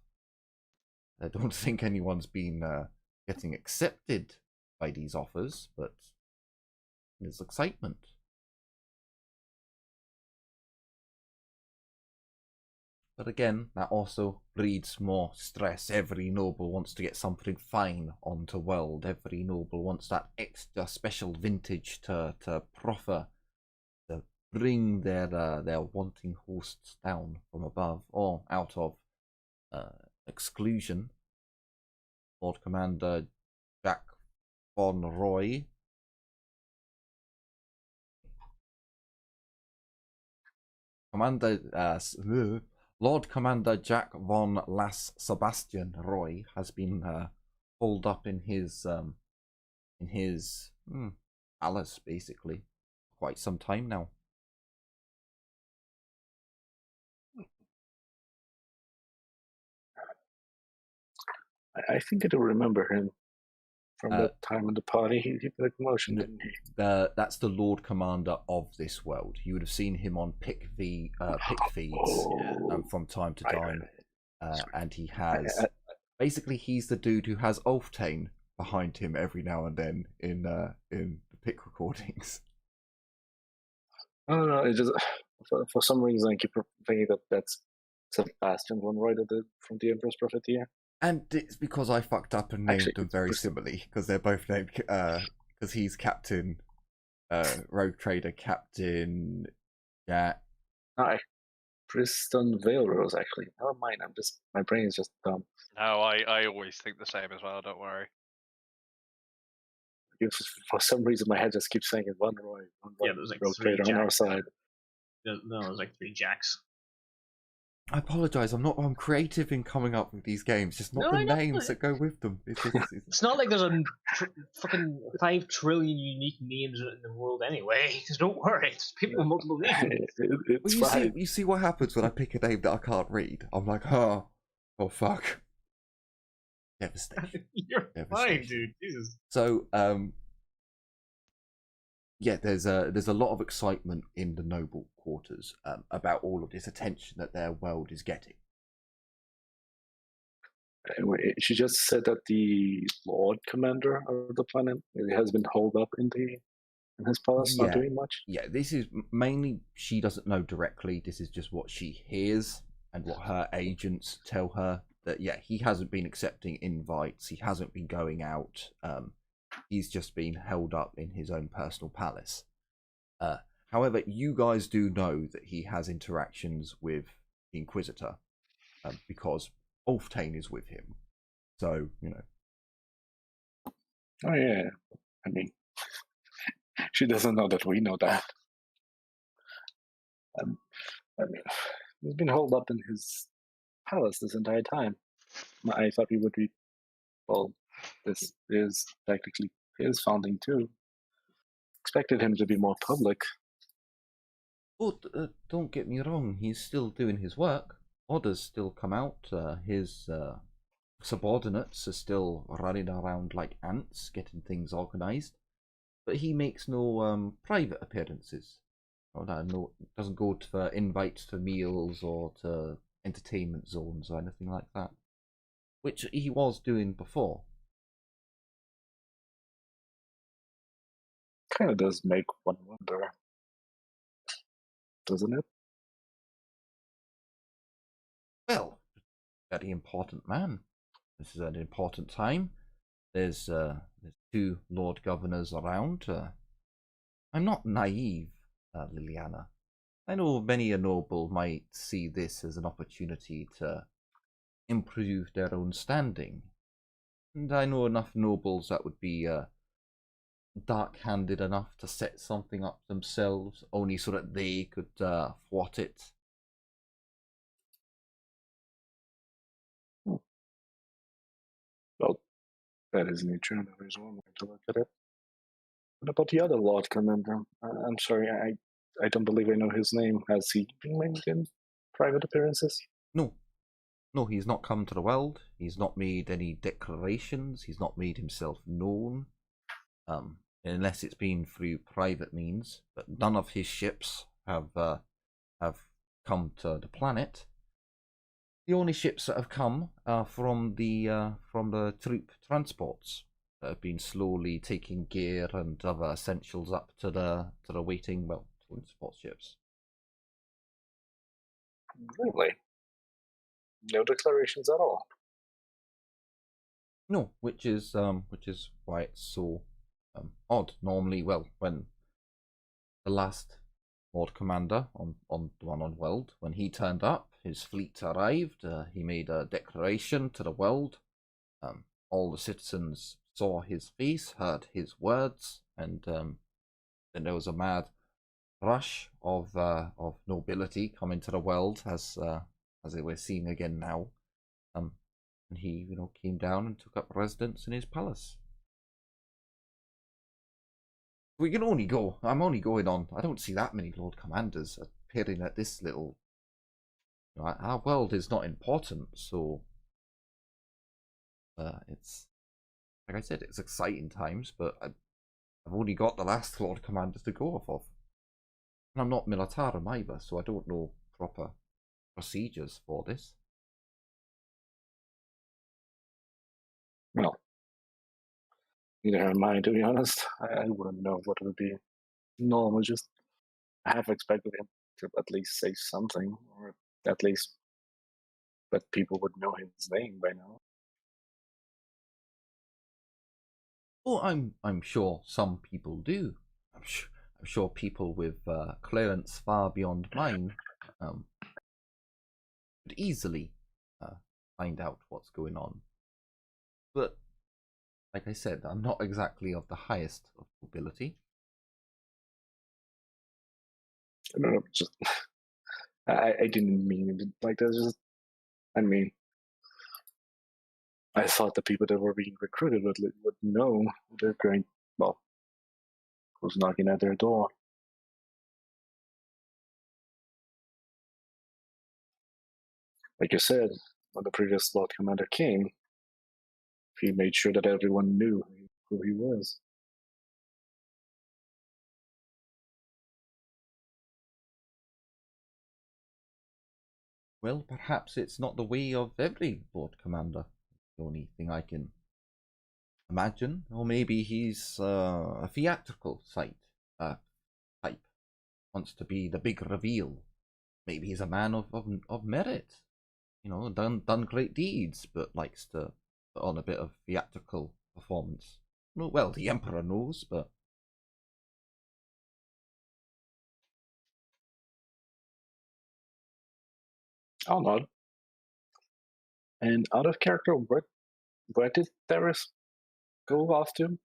I don't think anyone's been getting accepted by these offers, but there's excitement. But again, that also breeds more stress. Every noble wants to get something fine onto world. Every noble wants that extra special vintage to proffer, to bring their wanting hosts down from above or out of exclusion. Lord Commander Jack von Roy Lord Commander Jack von Las Sebastian Roy has been holed up in his palace basically quite some time now. I think I do remember him from that time in the party. He did a commotion, didn't he? That's the Lord Commander of this world. You would have seen him on pick feeds from time to time, and he has basically he's the dude who has Ulftane behind him every now and then in the pick recordings. I don't know. It just for some reason I keep thinking that that's Sebastian von Roy from the Emperor's Profiteer. And it's because I fucked up and named them very similarly, because they're both named, because he's Captain, Rogue Trader Captain, Hi. Tristan Veilrose, actually. Never mind, my brain is just dumb. No, I always think the same as well, don't worry. For some reason, my head just keeps saying it, Von Roy. Yeah, there's like Rogue 3 Trader on our Jacks. side. No, there's like 3 Jacks. I apologise, I'm creative in coming up with these games, just not the names that go with them. It's not like there's a fucking 5 trillion unique names in the world anyway. Just don't worry, it's people with multiple names. It's fine. You see what happens when I pick a name that I can't read. I'm like, oh fuck. Devastation. You're fine, dude. Jesus. So, yeah, there's a lot of excitement in the noble quarters about all of this attention that their world is getting. She just said that the Lord Commander of the planet has been holed up in his palace, not doing much. Yeah, this is mainly she doesn't know directly. This is just what she hears and what her agents tell her. That yeah, he hasn't been accepting invites. He hasn't been going out. He's just been held up in his own personal palace. However, you guys do know that he has interactions with the Inquisitor because Ulftane is with him. So, you know. Oh, yeah. I mean, she doesn't know that we know that. I mean, he's been holed up in his palace this entire time. I thought we would be, well, this is technically his founding too. Expected him to be more public. But don't get me wrong, he's still doing his work. Orders still come out. His subordinates are still running around like ants, getting things organized. But he makes no private appearances. No, doesn't go for invites to meals or to entertainment zones or anything like that, which he was doing before. Kind of does make one wonder, doesn't it? Well, very important man. This is an important time. There's 2 Lord Governors around. I'm not naive, Liliana. I know many a noble might see this as an opportunity to improve their own standing. And I know enough nobles that would be dark-handed enough to set something up themselves, only so that they could thwart it. Well, that is nature, and there is one way to look at it. What about the other Lord Commander? I'm sorry, I don't believe I know his name. Has he been made in private appearances? No. No, he's not come to the world. He's not made any declarations. He's not made himself known. Unless it's been through private means. But none of his ships have come to the planet. The only ships that have come are from the troop transports that have been slowly taking gear and other essentials up to the waiting, well, transport ships. Really? No declarations at all. No, which is why it's so odd. Normally, well, when the last Lord Commander on the one on Weld, when he turned up, his fleet arrived. He made a declaration to the world. All the citizens saw his face, heard his words, and then there was a mad rush of nobility coming to the world, as we're seeing again now. And he, came down and took up residence in his palace. We can only go. I'm only going on. I don't see that many Lord Commanders appearing at this little. Our world is not important, so it's like I said, it's exciting times. But I've only got the last Lord Commanders to go off of, and I'm not Militarum either, so I don't know proper procedures for this. Well, neither am I, to be honest. I wouldn't know what would be normal. Just I have expected him to at least say something, or at least that people would know his name by now. Well, I'm sure some people do. I'm sure people with clearance far beyond mine could easily find out what's going on. But like I said, I'm not exactly of the highest of nobility. No, just I didn't mean it like that. Just I mean, I thought the people that were being recruited would know they're going. Well, who's knocking at their door? Like you said, when the previous Lord Commander came, he made sure that everyone knew who he was. Well, perhaps it's not the way of every Lord Commander. The only thing I can imagine. Or maybe he's a theatrical type. Wants to be the big reveal. Maybe he's a man of merit. Done great deeds, but likes to put on a bit of theatrical performance. Well, the Emperor knows, but I'll nod. And out of character, where did Theris go off to?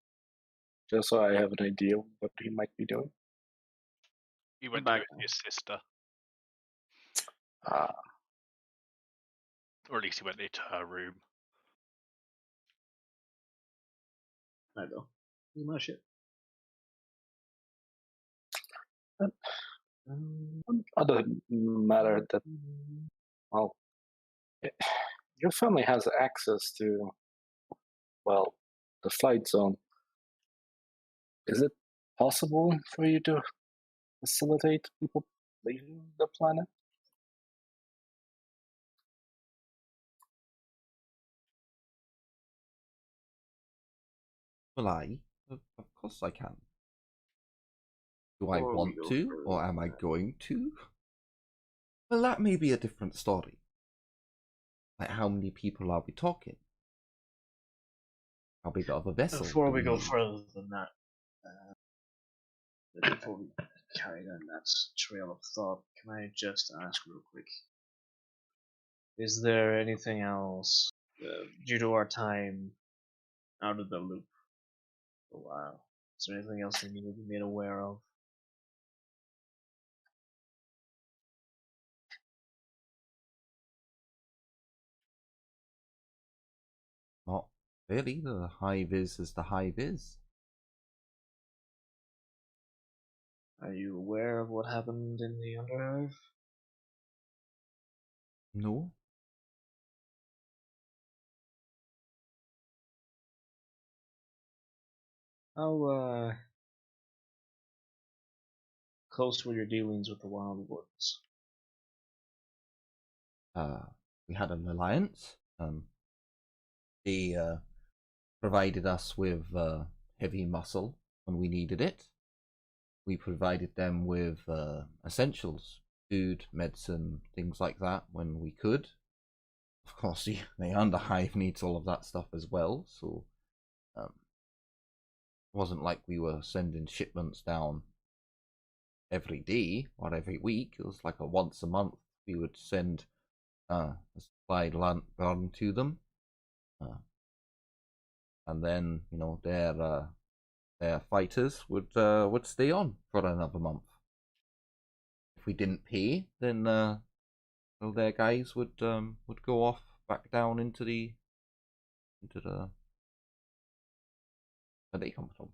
Just so I have an idea what he might be doing. He went back with his sister. Or at least he went into her room. I know. You my shit. Other matter that, well, your family has access to, well, the flight zone. Is it possible for you to facilitate people leaving the planet? well, of course I can. Do I want to, or am I going to? Well, that may be a different story. Like, how many people are we talking? How big of a vessel? Before we go further than that, before we carry down that trail of thought, can I just ask real quick? Is there anything else, due to our time out of the loop for a while? Is there anything else we need to be made aware of? Not really. The hive is as the hive is. Are you aware of what happened in the Underhive? No. How close were your dealings with the Wild Ones? We had an alliance. They provided us with heavy muscle when we needed it. We provided them with essentials, food, medicine, things like that when we could. Of course, the Underhive needs all of that stuff as well, so it wasn't like we were sending shipments down every day or every week. It was like a once a month we would send a supplied run to them, and then their fighters would stay on for another month. If we didn't pay, then their guys would go off back down into the where they come from.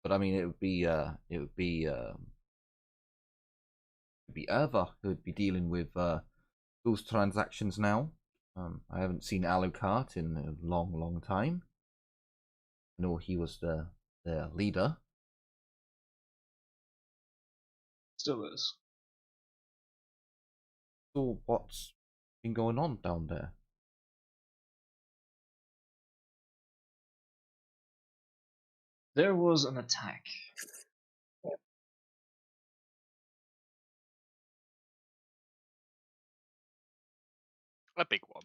But I mean, it would be Irva who would be dealing with those transactions now. I haven't seen Alucard in a long time. I know he was the leader. Still is. So what's been going on down there? There was an attack. A big one.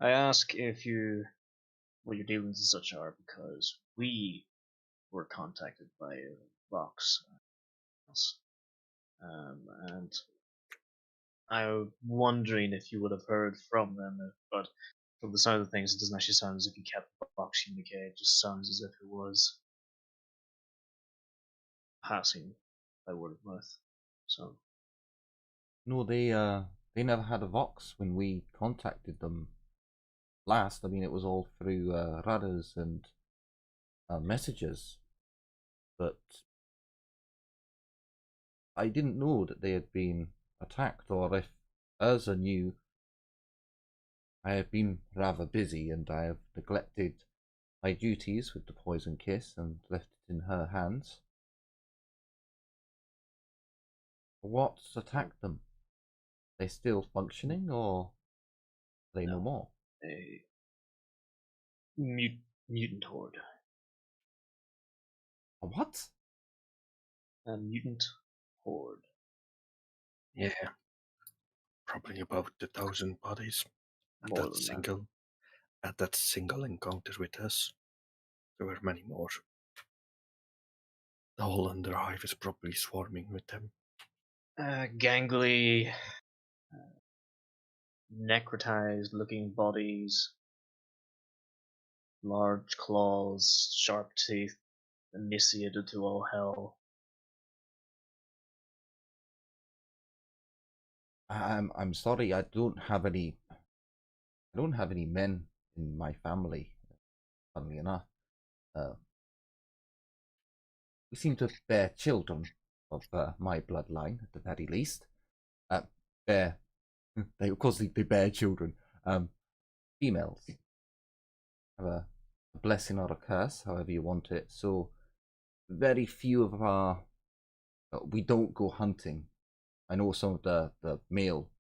I ask if you, what your dealings and such are, because we were contacted by Vox, and I'm wondering if you would have heard from them, but from the sound of things, it doesn't actually sound as if you kept Vox communicated. It just sounds as if it was passing by word of mouth. So No, they never had a Vox when we contacted them last. I mean, it was all through radars and messages, but I didn't know that they had been attacked, or if Urza knew. I have been rather busy, and I have neglected my duties with the poison kiss and left it in her hands. What's attacked them? Are they still functioning, or are they no more? a mutant horde. A what? A mutant horde. Yeah. Probably about 1,000 bodies More than at that single encounter with us. There were many more. The whole Underhive is probably swarming with them. Gangly, necrotized looking bodies, large claws, sharp teeth, initiated to all hell. I'm sorry, I don't have any men in my family, funnily enough. We seem to bear children of my bloodline, at the very least. Bear, of course they bear children. Females have a blessing or a curse, however you want it. So very few of our, we don't go hunting. I know some of the male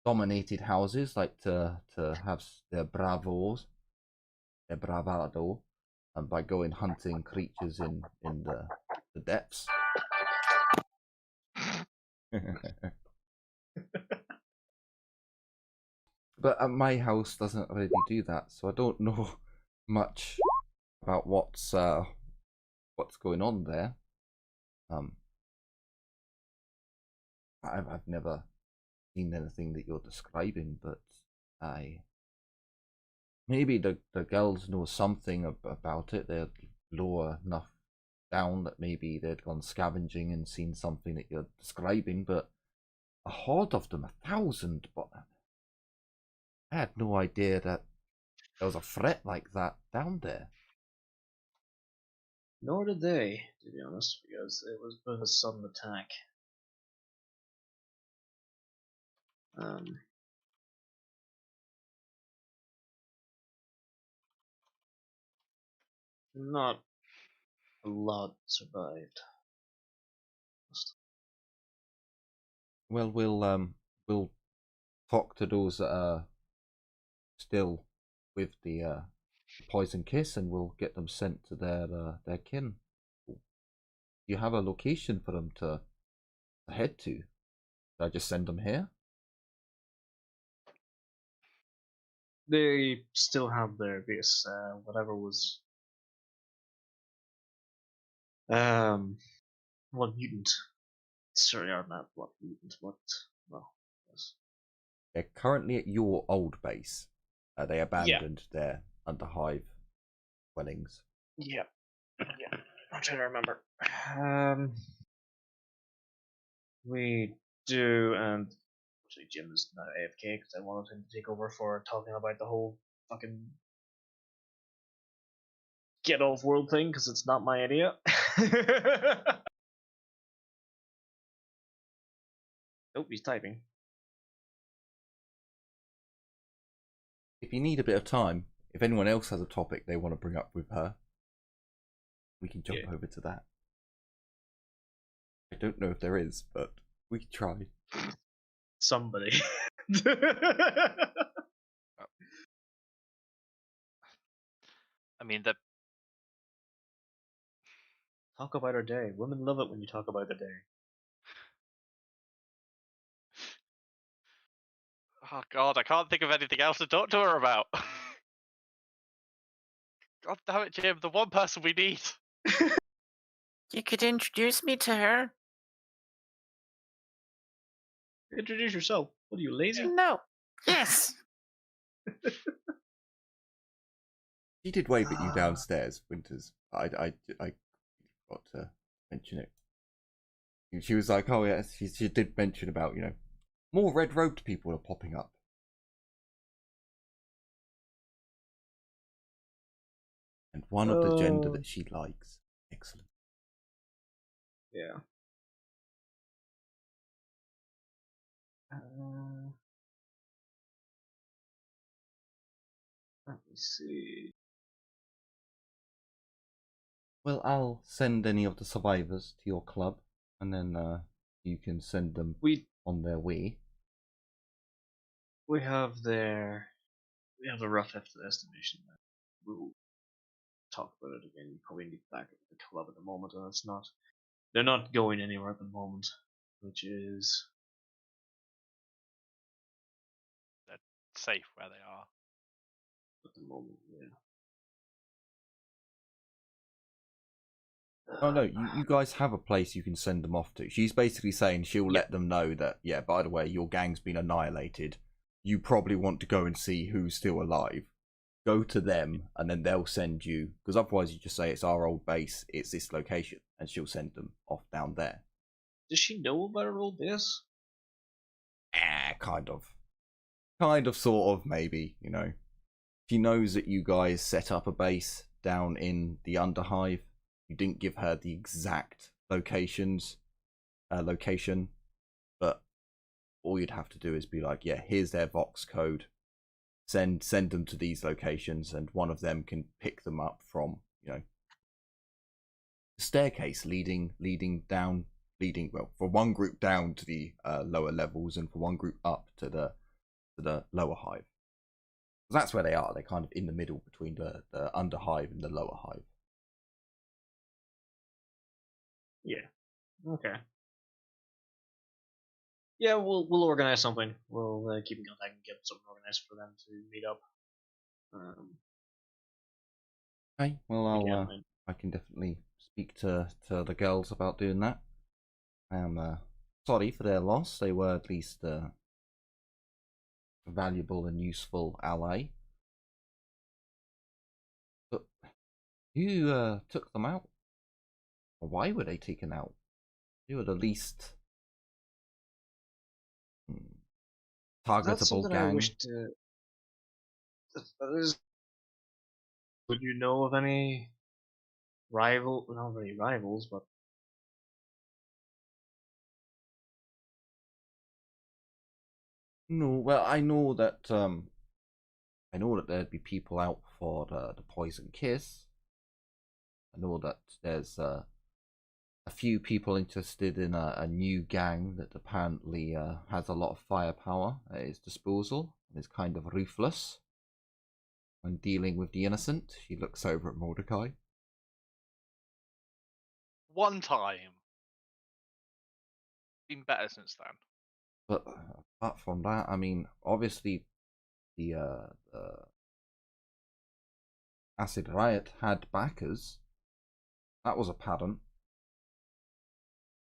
dominated houses like to have their bravado, by going hunting creatures in the depths. But my house doesn't really do that, so I don't know much about what's what's going on there. I've never seen anything that you're describing, but maybe the girls know something about it. They're lower enough down that maybe they'd gone scavenging and seen something that you're describing, but a horde of them, 1,000, but I had no idea that there was a threat like that down there. Nor did they, to be honest, because it was a bit of a sudden attack. Not a lot survived. Well, we'll talk to those that are still with the poison kiss, and we'll get them sent to their kin. Do you have a location for them to head to? Should I just send them here? They still have their base, whatever was what mutant. Sorry, are not what mutant, what well yes. They're currently at your old base. They abandoned their underhive dwellings. Yeah. I'm trying to remember. We do, and actually Jim is not AFK because I wanted him to take over for talking about the whole fucking get off world thing because it's not my idea. Oh, he's typing. If you need a bit of time, if anyone else has a topic they want to bring up with her, we can jump over to that. I don't know if there is, but we can try. Somebody. I mean, the Talk about her day. Women love it when you talk about the day. oh god, I can't think of anything else to talk to her about. God damn it, Jim, the one person we need. You could introduce me to her. Introduce yourself. What are you, lazy? No. Yes. She did wave at you downstairs, Winters. I forgot to mention it. She was like, oh yeah, she did mention about, more red-robed people are popping up. And one of the gender that she likes. Excellent. Yeah. Let me see. Well, I'll send any of the survivors to your club, and then you can send them on their way. We have a rough estimation. We'll talk about it again. You probably need back at the club at the moment, and they're not going anywhere at the moment, which is They're safe where they are. at the moment, yeah. Oh no, you guys have a place you can send them off to. She's basically saying she'll let them know that, yeah, by the way, your gang's been annihilated. You probably want to go and see who's still alive. Go to them, and then they'll send you, because otherwise you just say it's our old base, it's this location, and she'll send them off down there. Does she know about her old base? Kind of, sort of, maybe, She knows that you guys set up a base down in the Underhive. You didn't give her the exact location, but all you'd have to do is be like, yeah, here's their Vox code. Send them to these locations, and one of them can pick them up from, the staircase leading down, for one group down to the lower levels, and for one group up to the lower hive. That's where they are. They're kind of in the middle between the Underhive and the lower hive. Yeah. Okay. Yeah, we'll organize something. We'll keep in contact and get something organized for them to meet up. Okay. Well, I can definitely speak to the girls about doing that. I am sorry for their loss. They were at least a valuable and useful ally. But who took them out? Or why were they taken out? They were the least That's targetable something I gang. wish to. Would you know of any not really rivals, but No, well, I know that there'd be people out for the Poison Kiss. I know that there's a few people interested in a new gang that apparently has a lot of firepower at its disposal and is kind of ruthless when dealing with the innocent. She looks over at Mordecai. One time. Been better since then. But apart from that, I mean, obviously the Acid Riot had backers. That was apparent.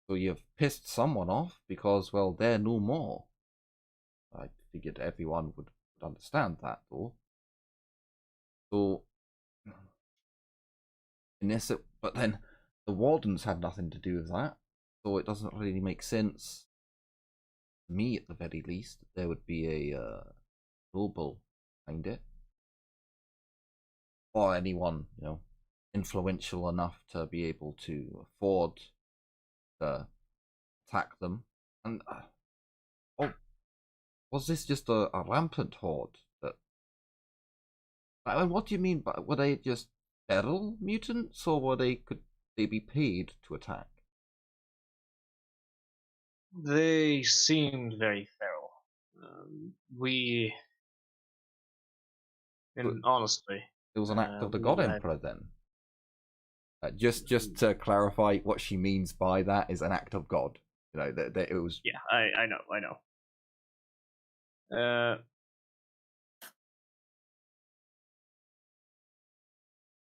So you've pissed someone off because, well, they're no more. I figured everyone would understand that, though. So, but then the Wardens had nothing to do with that. So it doesn't really make sense, to me at the very least, that there would be a noble behind it. Or anyone, influential enough to be able to afford to attack them. And was this just a rampant horde? What do you mean by, were they just feral mutants, or could they be paid to attack? they seemed very feral. Honestly, It was an act of the God had- Emperor, then. Just to clarify, what she means by that is an act of God. That it was. Yeah, I know.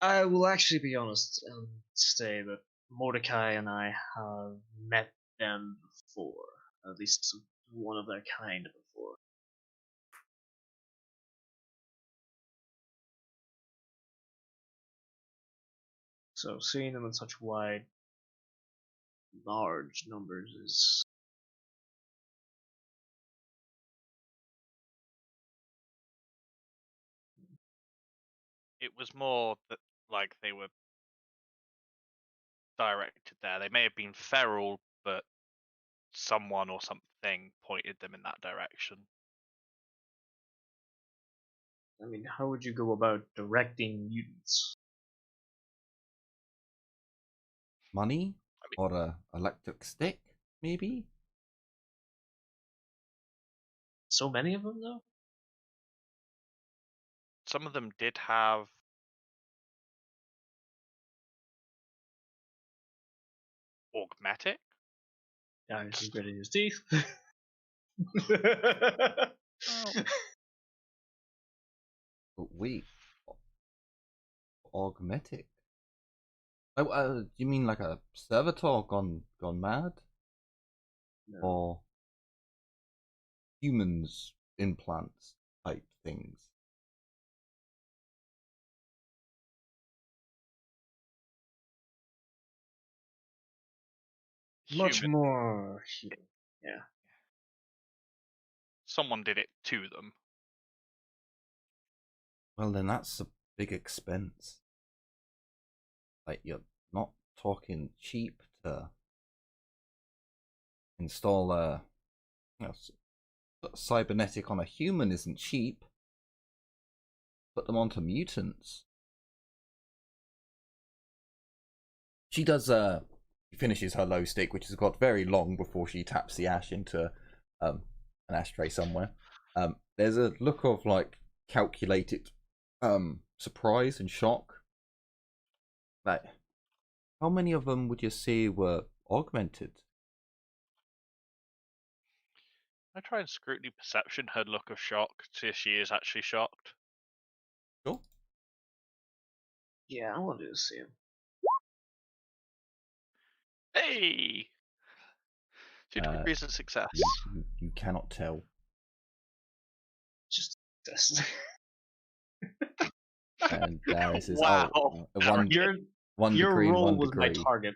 I will actually be honest and say that Mordecai and I have met them before, at least one of their kind before. So seeing them in such large numbers is It was more that like they were directed there. They may have been feral, but someone or something pointed them in that direction. I mean, how would you go about directing mutants? Money? Or a electric stick, maybe? So many of them, though? Some of them did have augmetic. Yeah, he's gritting his teeth. Well, But wait, augmetic? You mean like a servitor gone mad? No. Or humans implants type things? Much human. more human. Yeah. Someone did it to them. Well, then that's a big expense. Like, you're not talking cheap to install a cybernetic on a human isn't cheap. Put them onto mutants. She does finishes her low stick, which has got very long before she taps the ash into an ashtray somewhere. There's a look of like calculated surprise and shock. Like, how many of them would you say were augmented? I try and scrutiny perception her look of shock, see if she is actually shocked. Sure. Yeah, I want to do the same. Hey! 2 degrees of success. You cannot tell. Just this. And Darius is Wow. one Your degree, roll 1 was my degree. target.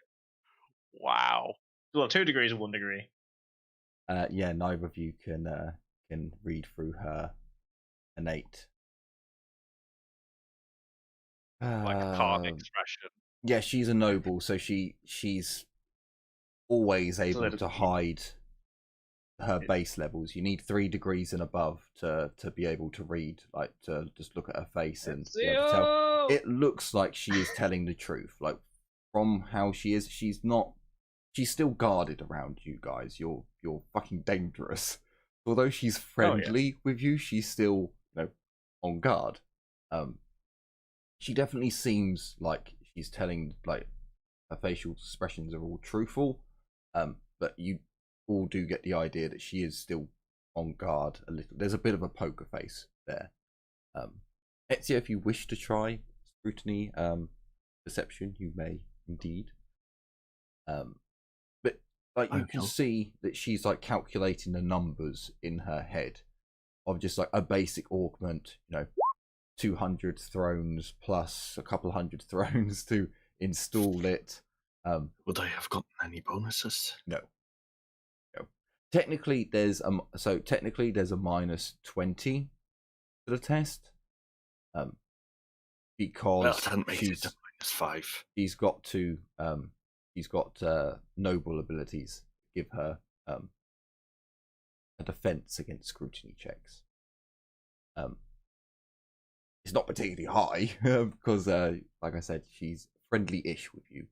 Wow. Well, 2 degrees and 1 degree. Yeah, neither of you can read through her innate. Like a palm expression. Yeah, she's a noble, so she's always able to hide her base levels. You need 3 degrees and above to be able to read, like to just look at her face and be able to tell. It looks like she is telling the truth. Like from how she is, she's still guarded around you guys. You're fucking dangerous. Although she's friendly with you, she's still, on guard. She definitely seems like she's telling, like, her facial expressions are all truthful. But you all do get the idea that she is still on guard a little. There's a bit of a poker face there. Ezio, if you wish to try scrutiny perception, you may indeed. But like you can see that she's like calculating the numbers in her head of just like a basic augment, 200 thrones plus a couple hundred thrones to install it. Would I have gotten any bonuses? No. Technically, there's a -20 to the test. Because well, that makes it a -5. She's got noble abilities to give her a defense against scrutiny checks. It's not particularly high because, like I said, she's friendly-ish with you.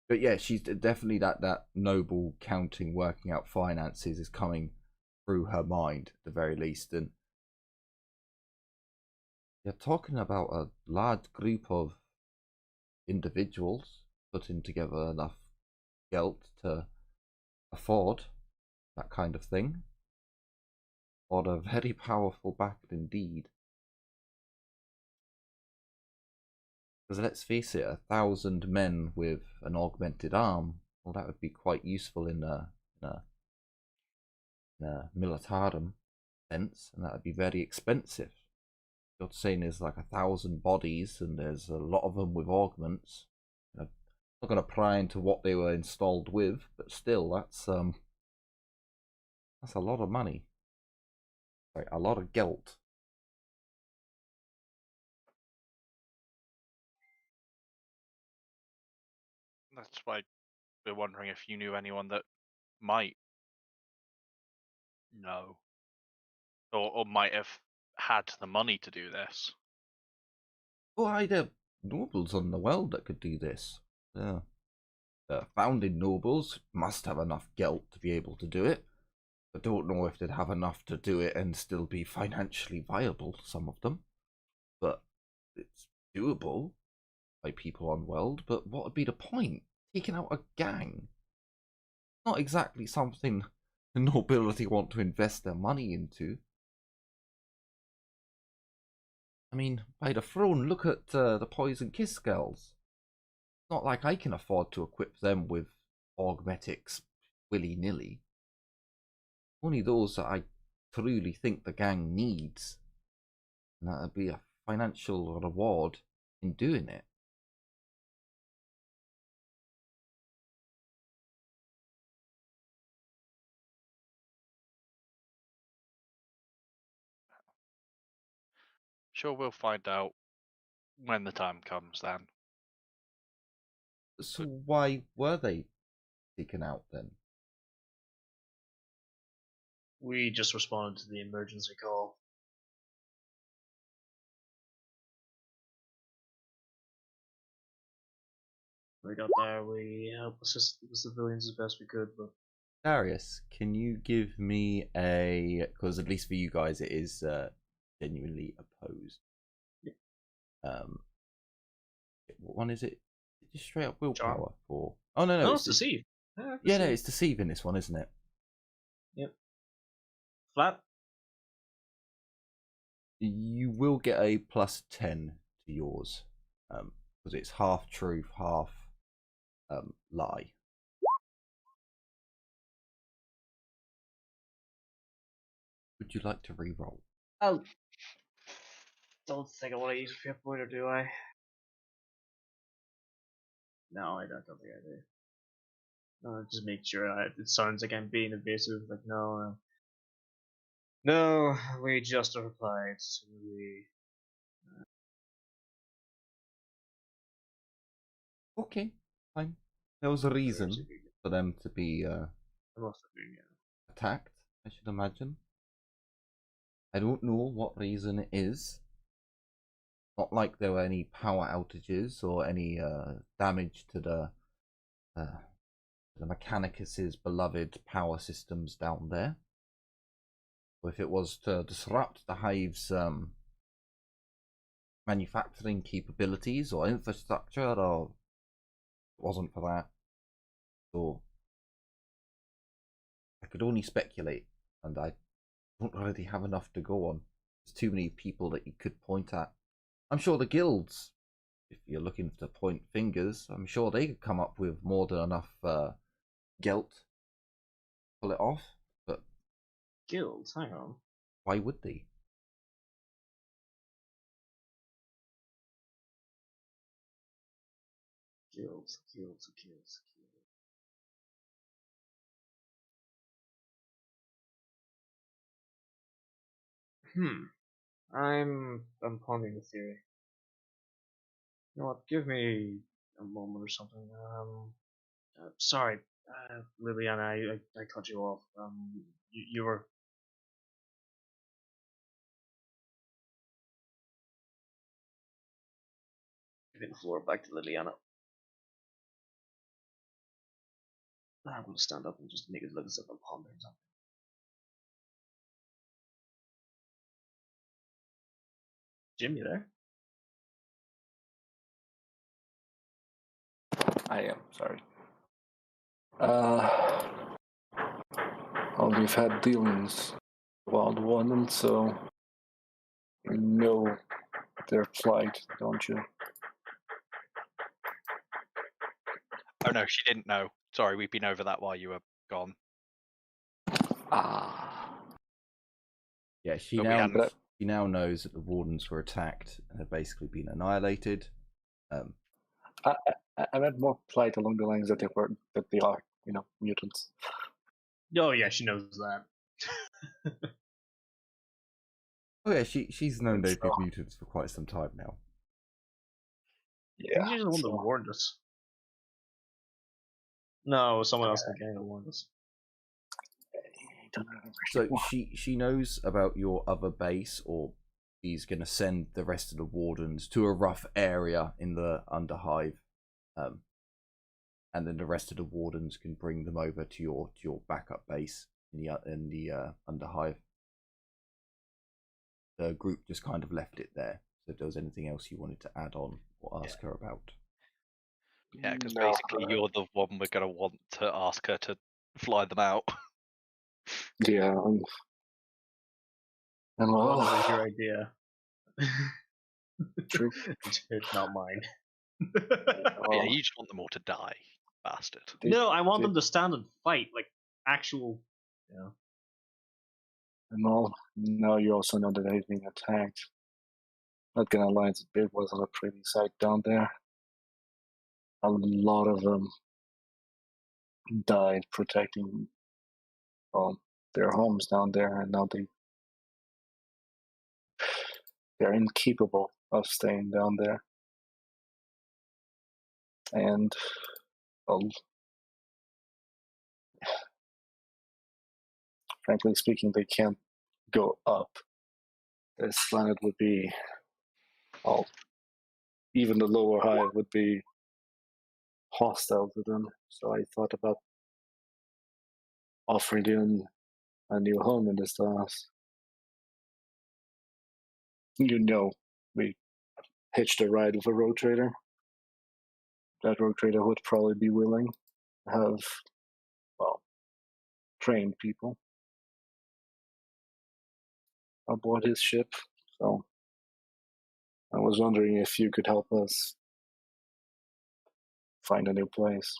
But yeah, she's definitely that noble counting, working out finances is coming through her mind at the very least. And you're talking about a large group of individuals putting together enough geld to afford that kind of thing. Or a very powerful backer indeed. Because let's face it, 1,000 men with an augmented arm, well, that would be quite useful in a militarum sense, and that would be very expensive. You're saying there's like 1,000 bodies, and there's a lot of them with augments. I'm not going to pry into what they were installed with, but still, that's a lot of money. Sorry, a lot of geld. That's why we're wondering if you knew anyone that might know. Or might have had the money to do this. Why, there are nobles in the world that could do this. Yeah. The founding nobles must have enough geld to be able to do it. I don't know if they'd have enough to do it and still be financially viable, some of them. But it's doable by people on world. But what would be the point? Taking out a gang? Not exactly something the nobility want to invest their money into. I mean, by the throne, look at the Poison Kiss girls. It's not like I can afford to equip them with augmetics willy-nilly. Only those that I truly think the gang needs. And that would be a financial reward in doing it. Sure, we'll find out when the time comes then. So why were they taken out then? We just responded to the emergency call. We got there, we helped assist the civilians as best we could, but... Darius, can you give me a... Because at least for you guys it is genuinely opposed. Yeah. What one is it? Just straight up willpower? Charm. Or... Oh, no, it's deceive. Yeah, no, it's deceive in this one, isn't it? Yep. Flat? You will get a +10 to yours. Because it's half truth, half lie. Would you like to re-roll? I don't think I want to use a fear point, or do I? No, I don't think I do. Just make sure it sounds like I'm being evasive. Like, no, no, we just replied to the. Okay, fine. There was a reason for them to be attacked, I should imagine. I don't know what reason it is. Not like there were any power outages or any damage to the Mechanicus's beloved power systems down there. Or if it was to disrupt the hive's manufacturing capabilities or infrastructure, or it wasn't for that. So I could only speculate, and I don't really have enough to go on. There's too many people that you could point at. I'm sure the guilds, if you're looking to point fingers, I'm sure they could come up with more than enough guilt to pull it off. But Guilds? Hang on. why would they? Guilds. I'm pondering the theory. You know what? Give me a moment or something. Sorry, Liliana, I cut you off. You were. Giving the floor back to Liliana. I'm gonna stand up and just make it look as if I'm pondering something. Jim, you there? I am, sorry. Well, we've had dealings with Wild One, so you know their plight, don't you? Oh no, she didn't know. Sorry, we've been over that while you were gone. Yeah, she But now knows that the wardens were attacked and have basically been annihilated. I meant more plight along the lines that they are, mutants. Oh yeah, she knows that. Oh yeah, she's known they've been mutants for quite some time now. I think she's the one that warned us. No, someone else in the gang that warned us. So she knows about your other base, or she's going to send the rest of the wardens to a rough area in the Underhive, and then the rest of the wardens can bring them over to your backup base in the Underhive. The group just kind of left it there. So if there was anything else you wanted to add on or ask her about. Yeah, because basically you're the one we're going to want to ask her to fly them out. Yeah. And well, that was your idea. True. It's not mine. Yeah, you just want them all to die, bastard. No, I want them to stand and fight, like actual. Yeah. And well, now you also know that they've been attacked. Not gonna lie, it wasn't a pretty sight down there. A lot of them died protecting their homes down there, and now they're incapable of staying down there. And frankly speaking, they can't go up. This planet would be, even the lower hive would be hostile to them. So I thought about offering them a new home in this house. We hitched a ride with a road trader. That road trader would probably be willing to have, trained people aboard his ship. So I was wondering if you could help us find a new place.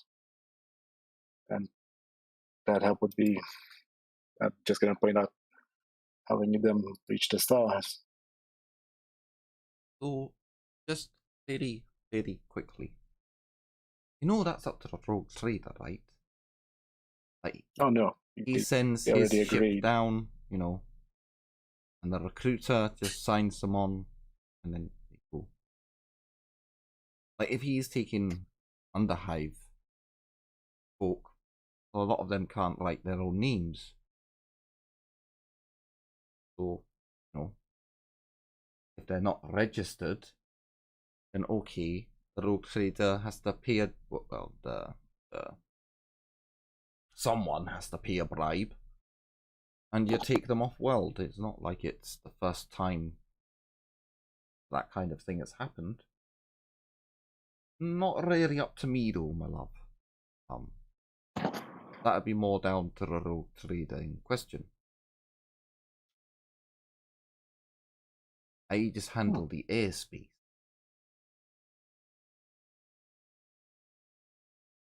And that help would be, I'm just going to point out, helping them reach the stars. So, just very, very quickly. You know that's up to the rogue trader, right? Like, Oh no. he sends his ship down, you know, and the recruiter just signs them on, and then they go. Like, if he's taking Underhive folk, well, a lot of them can't write their own names. So, you know, if they're not registered, then okay, the rogue trader has to pay someone has to pay a bribe, and you take them off world. It's not like it's the first time that kind of thing has happened. Not really up to me though, my love. That'd be more down to the rogue trader in question. I just handle the airspace.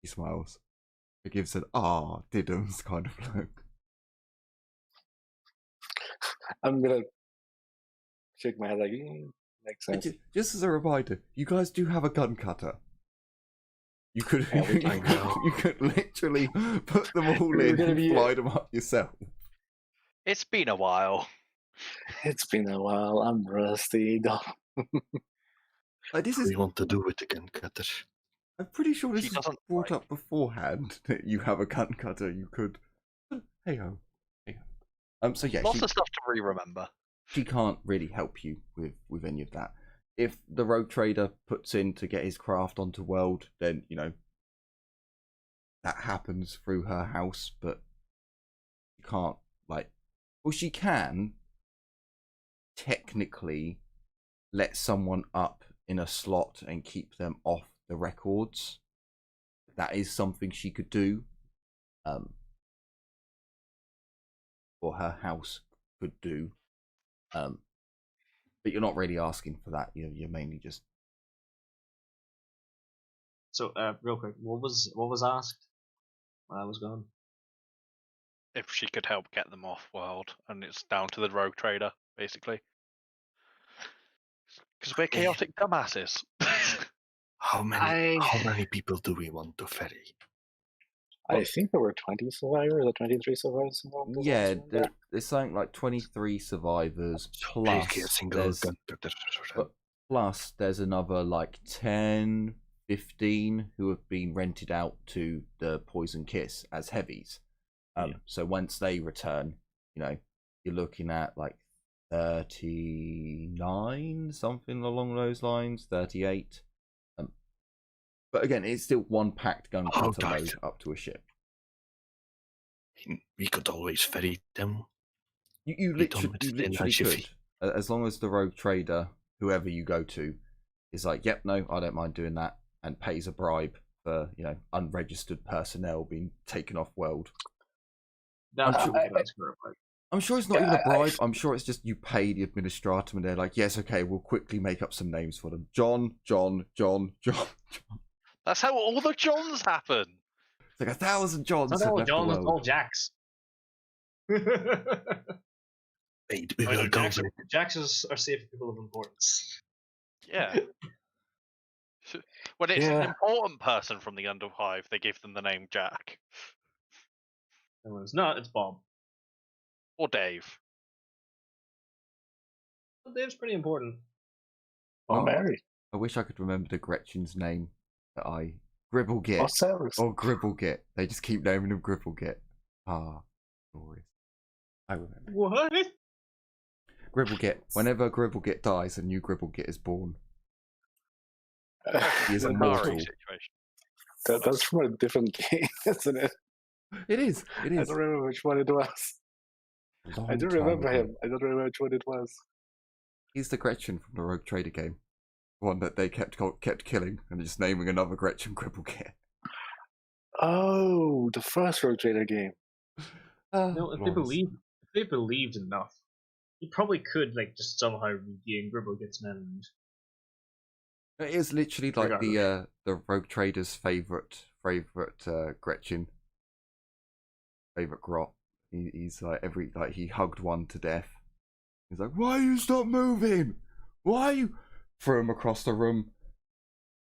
He smiles. He gives an diddums kind of look. I'm gonna shake my head like, makes sense. Just as a reminder, you guys do have a gun cutter. You could, you could literally put them all in and fly them up yourself. It's been a while. It's been a while. I'm rusty. Like, this is. We want to do with the gun cutter. I'm pretty sure this is brought up beforehand that you have a gun cutter. You could. Hey ho. So yeah. Lots of stuff to remember. She can't really help you with any of that. If the rogue trader puts in to get his craft onto world, then you know that happens through her house, but you can't she can technically let someone up in a slot and keep them off the records. That is something she could do. Or her house could do. But you're not really asking for that. You're mainly just. So, real quick, what was asked when I was gone? If she could help get them off world, and it's down to the rogue trader, basically. Because we're chaotic dumbasses. How many people do we want to ferry? I think there were 20 survivors or 23 survivors involved. Yeah, there's something like 23 survivors plus there's another like 10, 15 who have been rented out to the Poison Kiss as heavies. So once they return, you know, you're looking at like 39, something along those lines, 38. But again, it's still one packed gun cutter load up to a ship. We could always ferry them. You literally could. As long as the rogue trader, whoever you go to, is like, yep, no, I don't mind doing that, and pays a bribe for, you know, unregistered personnel being taken off world. I'm sure it's not even a bribe. I'm sure it's just you pay the administratum and they're like, yes, okay, we'll quickly make up some names for them. John. That's how all the Johns happen. It's like 1,000 Johns. Not all Johns, it's all Jacks. Jacks are safe for people of importance. Yeah. When it's an important person from the Underhive, they give them the name Jack. And when it's not, it's Bob. Or Dave. Well, Dave's pretty important. Or Mary. I wish I could remember the Gretchen's name that I... Gribblegit. Or Gribblegit. They just keep naming him Gribblegit. Glorious. I remember. What? Gribblegit. Whenever Gribblegit dies, a new Gribblegit is born. He is immortal. That's from a different game, isn't it? It is. I don't remember which one it was. I do remember him. I don't remember which one it was. He's the Gretchen from the Rogue Trader game. One that they kept killing and just naming another Gretchen Gribblegit. Oh, the first Rogue Trader game. No, if they believed enough, you probably could just somehow regain Gribblegit's memories. It is literally like the Rogue Trader's favorite Gretchen, favorite grot. He's like he hugged one to death. He's like, "Why you stop moving? Why you?" Throw him across the room.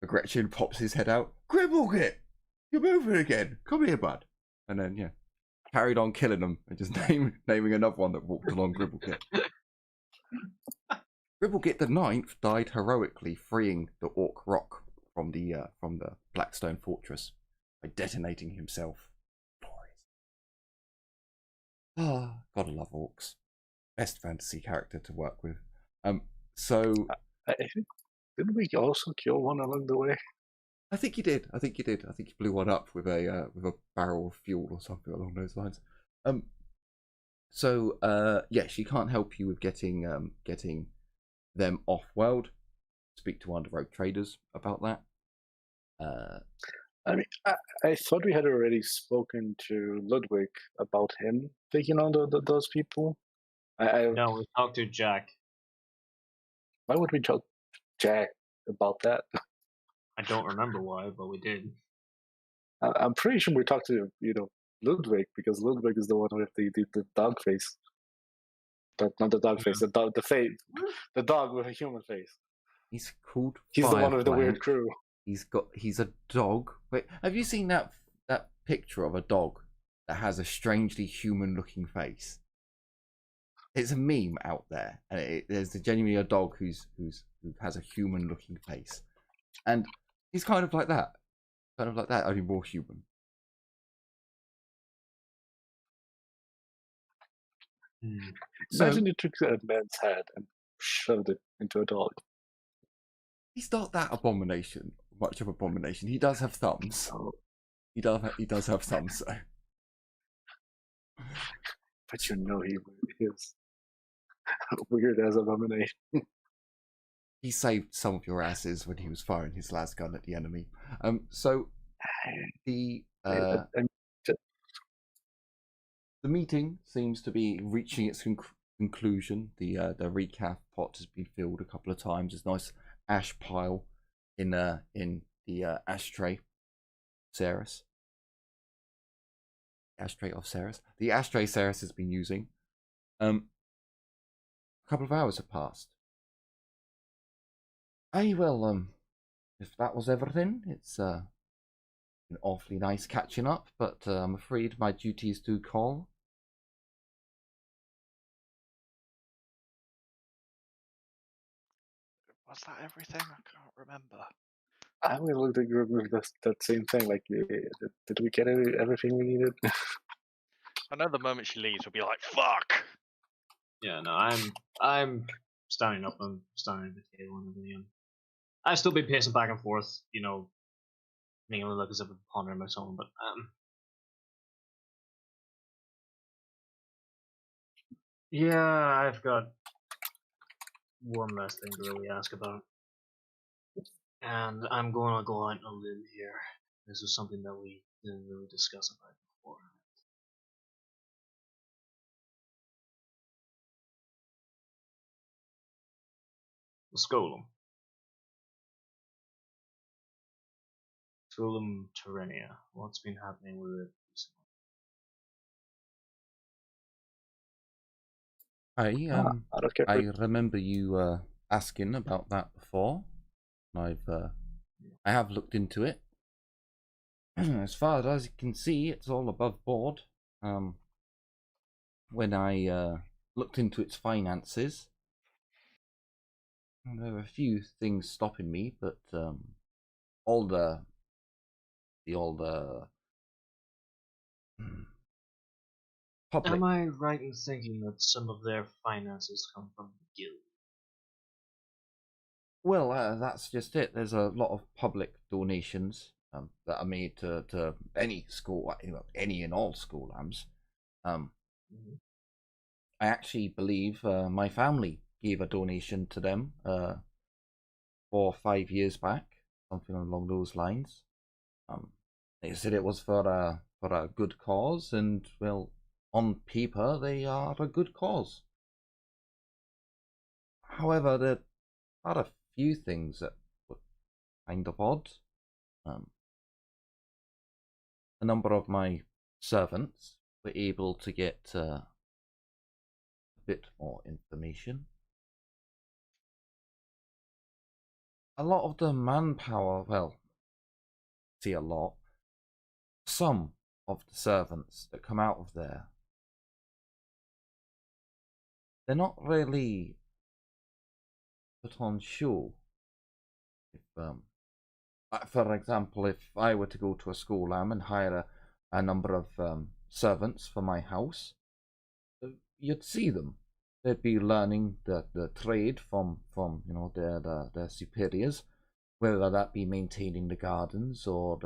The Gretchen pops his head out. Gribblegit, you're moving again. Come here, bud. And then carried on killing them and just naming another one that walked along Gribblegit. Gribblegit the Ninth died heroically freeing the Orc Rock from the Blackstone Fortress by detonating himself. Glorious. Ah, gotta love orcs. Best fantasy character to work with. So I think, didn't we also kill one along the way? I think you did. I think you blew one up with a barrel of fuel or something along those lines. So she can't help you with getting them off world. Speak to one of the Rogue Traders about that. I mean, I thought we had already spoken to Ludwig about him taking on those people. No, we talked to Jack. Why would we talk to Jack about that? I don't remember why, but we did. I'm pretty sure we talked to Ludwig, because Ludwig is the one with the dog face. But not the dog face, the face, the dog with a human face. He's called. He's the one with the weird crew. He's a dog. Wait, have you seen that picture of a dog that has a strangely human-looking face? It's a meme out there, and there's genuinely a dog who has a human-looking face, and he's kind of like that, only more human. Imagine you took a man's head and shoved it into a dog. He's not that much of abomination. He does have thumbs. Oh. He does have thumbs, though. But he is weird as abomination. He saved some of your asses when he was firing his last gun at the enemy. The meeting seems to be reaching its conclusion. The recap pot has been filled a couple of times. There's a nice ash pile in the ashtray. Ceres. Ashtray of Ceres. The ashtray Ceres has been using. A couple of hours have passed. If that was everything, it's been awfully nice catching up, but I'm afraid my duty is to call. Was that everything? I can't remember. I will look at that same thing. Like, did we get everything we needed? I know the moment she leaves, we'll be like, "Fuck." Yeah, no, I'm standing up and standing at the table and everything. I've still been pacing back and forth, making it look as if I'm pondering my own, but yeah, I've got one last thing to really ask about. And I'm going to go out on a limb here. This is something that we didn't really discuss about before. The Skolum. Skolum Terrenia. What's been happening with it recently? I remember you asking about that before. I have looked into it. As far as you can see, it's all above board. When I looked into its finances, there were a few things stopping me, but all the public. Am I right in thinking that some of their finances come from the guild? Well, that's just it. There's a lot of public donations that are made to any school, any and all school lambs. I actually believe my family gave a donation to them 4 or 5 years back, something along those lines. They said it was for a good cause, and well, on paper they are a good cause. However, there are a few things that kind of odd. A number of my servants were able to get a bit more information. A lot of the manpower, well, see a lot, some of the servants that come out of there, they're not really put on show. If, for example, if I were to go to a school and hire a number of servants for my house, you'd see them. They'd be learning the trade from you know their superiors, whether that be maintaining the gardens or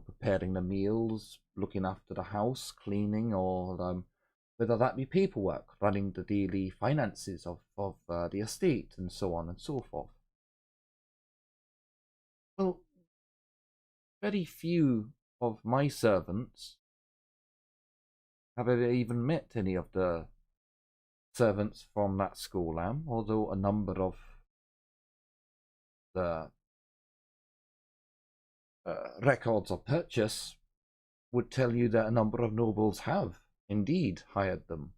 preparing the meals, looking after the house, cleaning, or whether that be paperwork, running the daily finances of the estate, and so on and so forth. Well, very few of my servants have ever even met any of the servants from that school, although a number of the records of purchase would tell you that a number of nobles have indeed hired them.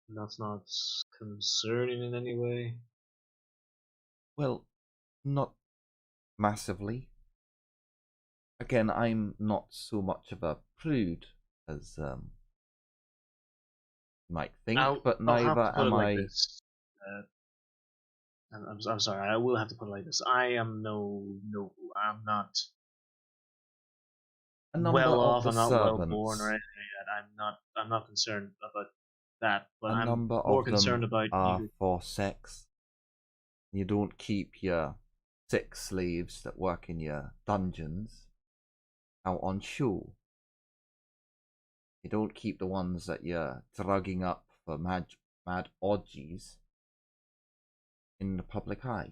That's not concerning in any way. Well, not massively. Again, I'm not so much of a prude as you might think, but neither am I. I'm sorry, I will have to put it like this. I am no noble. I'm not well off. I'm not well born or anything like that. I'm not concerned about that. But I'm more concerned about you. For sex. You don't keep your sex slaves that work in your dungeons out on show. You don't keep the ones that you're drugging up for mad orgies in the public eye.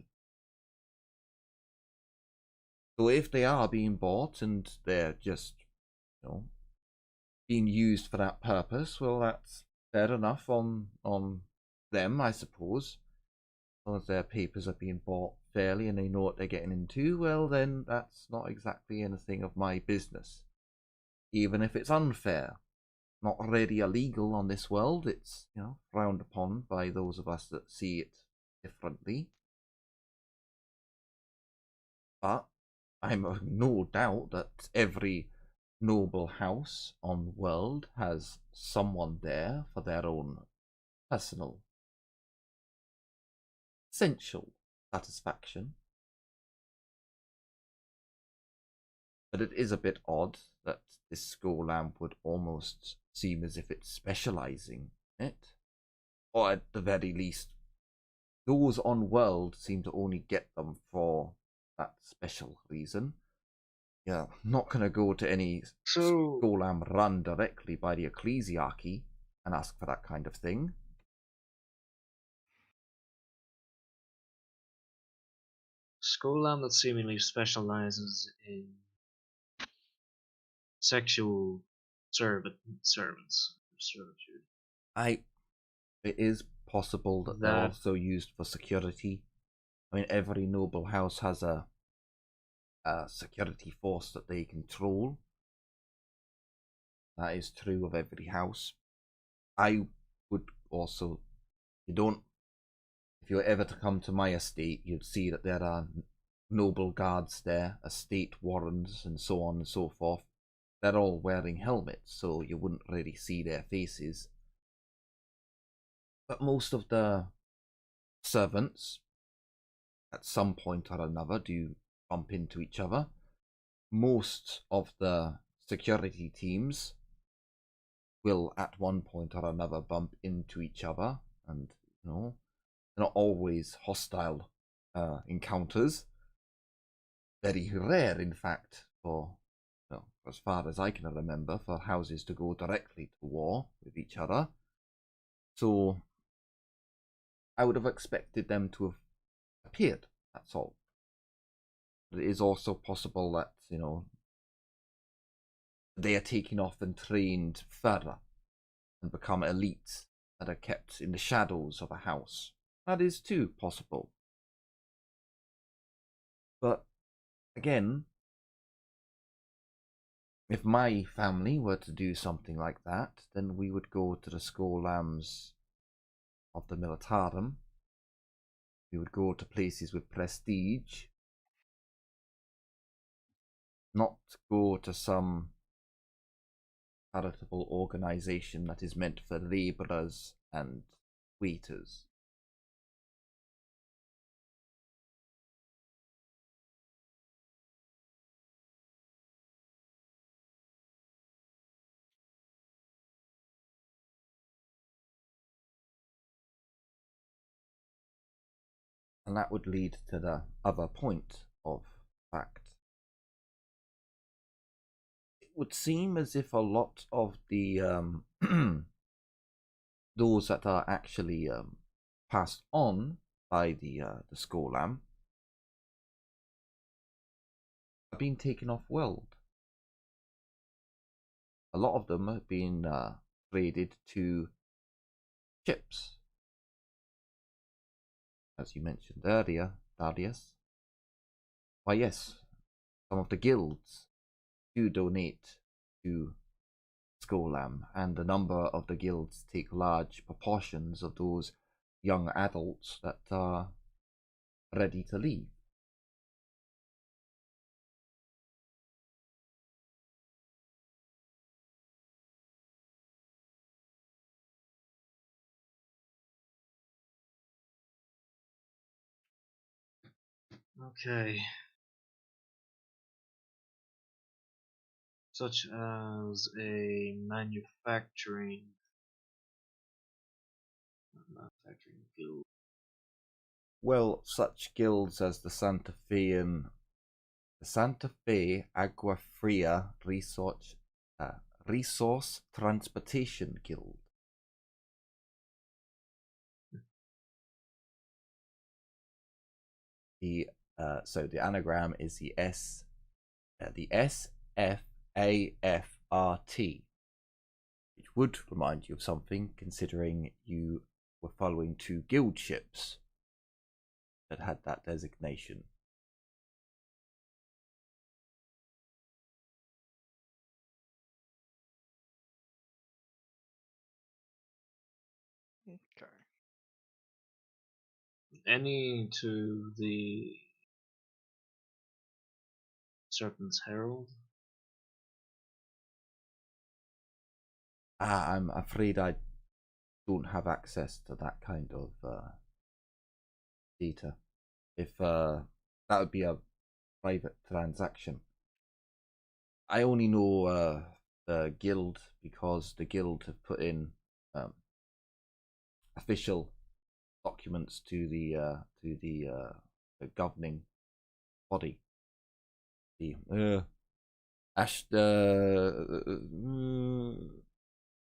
So if they are being bought and they're just, being used for that purpose, well, that's fair enough on them, I suppose. As long as their papers are being bought fairly and they know what they're getting into, well, then that's not exactly anything of my business. Even if it's unfair. Not really illegal on this world, it's, frowned upon by those of us that see it differently. But I'm of no doubt that every noble house on world has someone there for their own personal essential satisfaction. But it is a bit odd that this school lamp would almost seem as if it's specializing in it. Or at the very least, those on world seem to only get them for that special reason. Yeah, not going to go to any school lamp run directly by the ecclesiarchy and ask for that kind of thing. School lamp that seemingly specializes in sexual servitude. It is possible that they're also used for security. I mean, every noble house has a security force that they control. That is true of every house. I would also, if you were ever to come to my estate, you'd see that there are noble guards there, estate warrants, and so on and so forth. They're all wearing helmets, so you wouldn't really see their faces. But most of the servants, at some point or another, do bump into each other. Most of the security teams will, at one point or another, bump into each other, and they're not always hostile encounters. Very rare, in fact, for as far as I can remember, for houses to go directly to war with each other. So I would have expected them to have appeared, that's all. But it is also possible that, they are taken off and trained further and become elites that are kept in the shadows of a house. That is too possible. But again, if my family were to do something like that, then we would go to the skolams of the militarum. We would go to places with prestige, not go to some charitable organization that is meant for laborers and waiters. And that would lead to the other point of fact. It would seem as if a lot of the those that are actually passed on by the Skolam have been taken off world. A lot of them have been traded to ships, as you mentioned earlier, Darius. Why, yes, some of the guilds do donate to Skolam, and a number of the guilds take large proportions of those young adults that are ready to leave. Okay. Such as a manufacturing guild. Well, such guilds as the Santa Fe Agua Fria Resource Transportation Guild. So the anagram is the SFAFRT, which would remind you of something, considering you were following two guild ships that had that designation. Okay. Any to the Serpent's Herald? I'm afraid I don't have access to that kind of data. If that would be a private transaction. I only know the guild because the guild have put in official documents to the governing body. The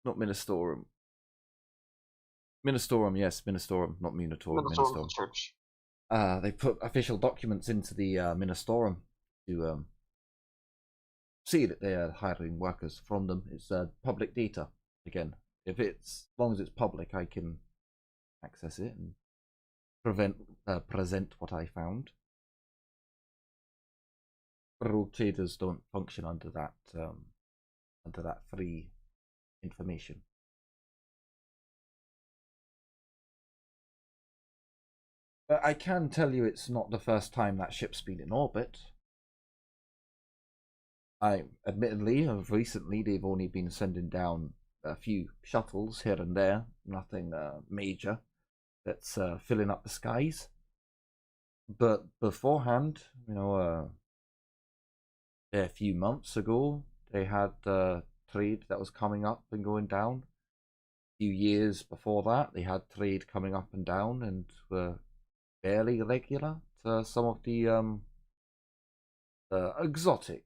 not Ministorum. Ministorum, yes, Ministorum, not Munitorum. Ministorum. Church. They put official documents into the Ministorum to see that they are hiring workers from them. It's public data. Again, if it's as long as it's public, I can access it and present what I found. Rogue traders don't function under that free information. But I can tell you it's not the first time that ship's been in orbit. Admittedly, recently they've only been sending down a few shuttles here and there, nothing major that's filling up the skies. But beforehand, a few months ago, they had trade that was coming up and going down. A few years before that, they had trade coming up and down and were fairly regular to some of the exotic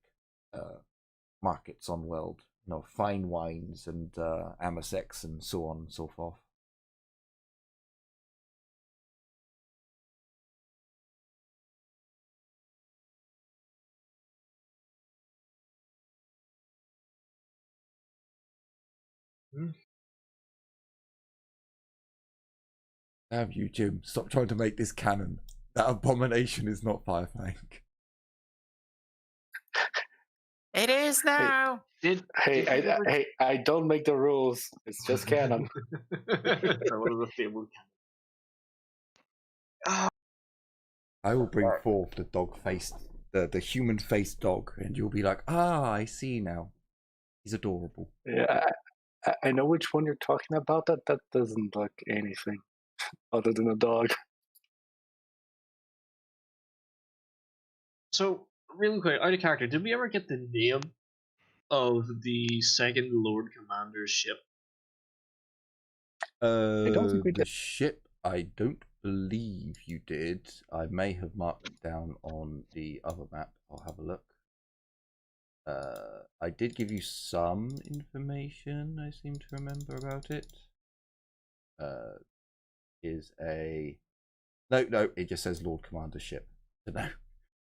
markets on world, fine wines and Amasex and so on and so forth. Damn you, Jim. Stop trying to make this canon. That abomination is not Firefang. It is now. I don't make the rules. It's just canon. What is the fabled canon? I will bring forth the dog-faced, the human-faced dog, and you'll be like, ah, I see now. He's adorable. Yeah, I know which one you're talking about. That doesn't look anything other than a dog. So, really quick, out of character, did we ever get the name of the second Lord Commander's ship? I don't think we The did. ship, I don't believe you did. I may have marked it down on the other map. I'll have a look. I did give you some information, I seem to remember about it. Is a... No, it just says Lord Commander's ship. So no,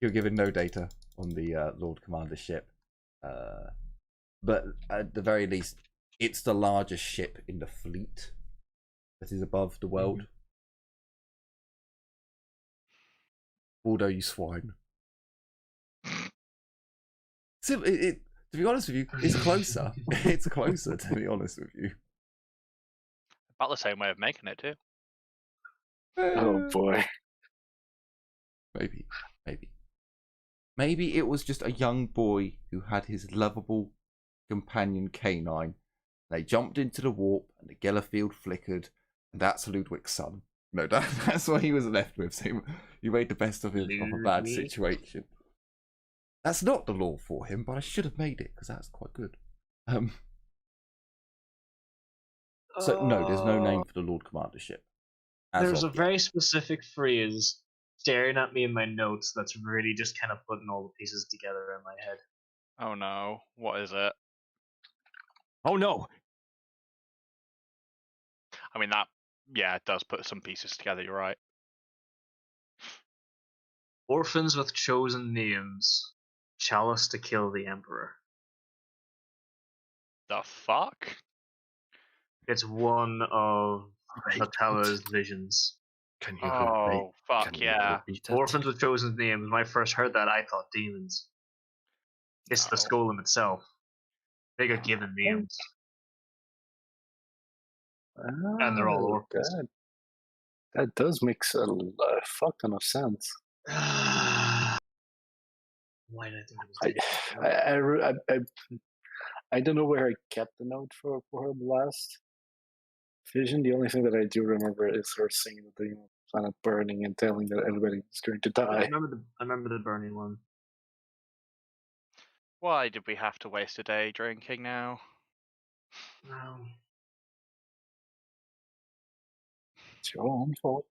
you're given no data on the Lord Commander's ship. But at the very least, it's the largest ship in the fleet that is above the world. Although you swine. So to be honest with you, it's closer. It's closer, to be honest with you. About the same way of making it too. Oh boy. Maybe it was just a young boy who had his lovable companion canine. They jumped into the warp and the Gellerfield flickered, and that's Ludwig's son. No, that's what he was left with. So he made the best of a bad situation. That's not the law for him, but I should have made it because that's quite good. So no, there's no name for the Lord Commander ship. There's a very specific phrase staring at me in my notes that's really just kind of putting all the pieces together in my head. Oh no, what is it? Oh no! I mean, that, yeah, it does put some pieces together, you're right. Orphans with chosen names. Chalice to kill the Emperor. The fuck? It's one of Natella's visions. Can you Oh, fuck yeah. Orphans with chosen names. When I first heard that, I thought demons. It's the Golem itself. They got given names. And they're all orphans. That does make a fuck ton of sense. Why did I think it was I don't know where I kept the note for her last vision. The only thing that I do remember is her seeing the planet burning and telling that everybody is going to die. I remember the burning one. Why did we have to waste a day drinking now? No. It's your own fault.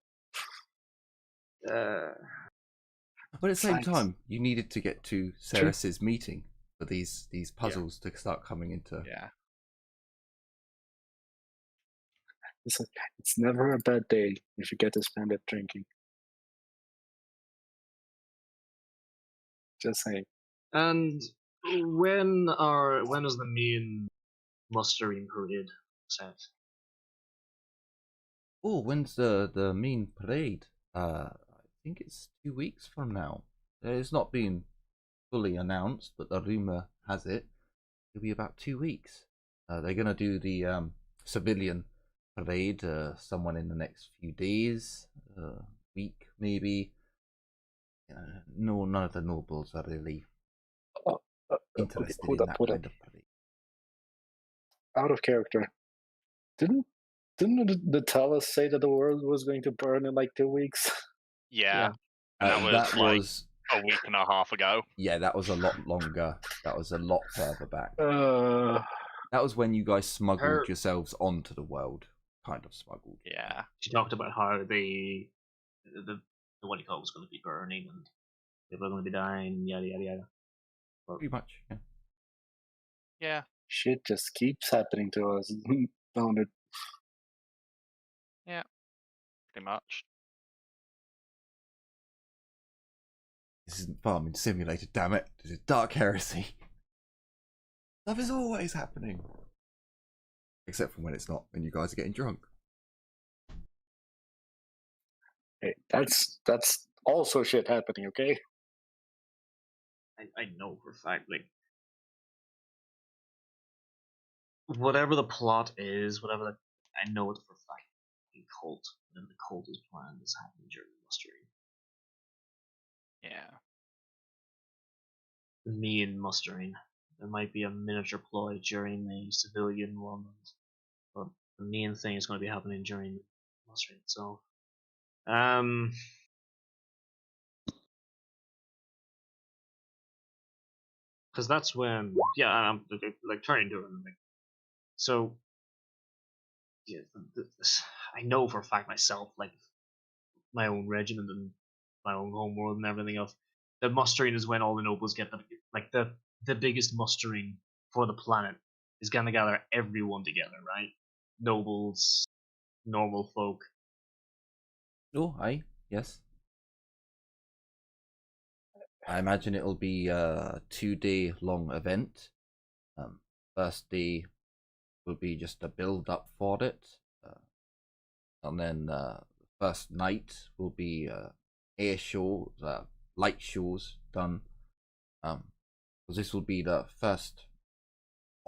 But at the same time, you needed to get to Ceres's meeting for these puzzles to start coming into. Yeah. It's never a bad day if you get to spend it drinking. Just saying. And when is the main mustering parade set? Oh, when's the main parade? I think it's 2 weeks from now. It's not been fully announced, but the rumor has it it'll be about 2 weeks. They're gonna do the civilian parade, someone in the next few days, week maybe. No, none of the nobles are really interested in that kind of parade. Out of character. Didn't the Talos say that the world was going to burn in like 2 weeks? Yeah. And that was a week and a half ago. Yeah, that was a lot longer. That was a lot further back. That was when you guys smuggled yourselves onto the world. Kind of smuggled. Yeah. She talked about how the what do you call it was going to be burning and people are going to be dying, yada yada yada. Pretty much, yeah. Yeah. Shit just keeps happening to us. Don't it? Yeah. Pretty much. This isn't Farming Simulator, damn it. This is Dark Heresy. Stuff is always happening. Except for when it's not, when you guys are getting drunk. Hey, that's also shit happening, okay? I know for a fact, like, whatever the plot is, I know it for a fact. The cult, whatever the cult is planned, is happening during the mustering. Yeah. The main mustering. There might be a miniature ploy during the civilian one, but the main thing is going to be happening during the mustering itself. Because that's when, yeah, I'm like turning to him, like, so, yeah, I know for a fact myself, like, my own regiment and my own homeworld and everything else. The mustering is when all the nobles get the biggest mustering for the planet is gonna gather everyone together, right? Nobles, normal folk. Oh, aye, yes. I imagine it'll be a 2-day long event. First day will be just a build up for it, and then first night will be air show, light shows done. Because this will be the first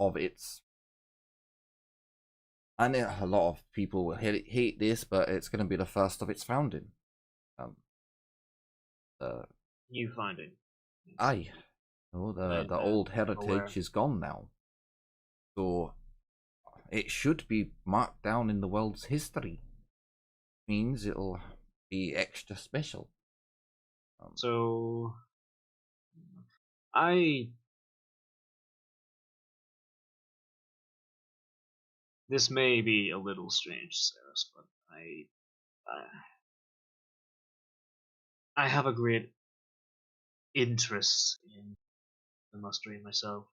of its. I know a lot of people will hate this, but it's going to be the first of its founding. New finding. Aye. No, the old heritage is gone now. So it should be marked down in the world's history. Means it'll be extra special. So this may be a little strange, Sarah, but I have a great interest in the mustering myself.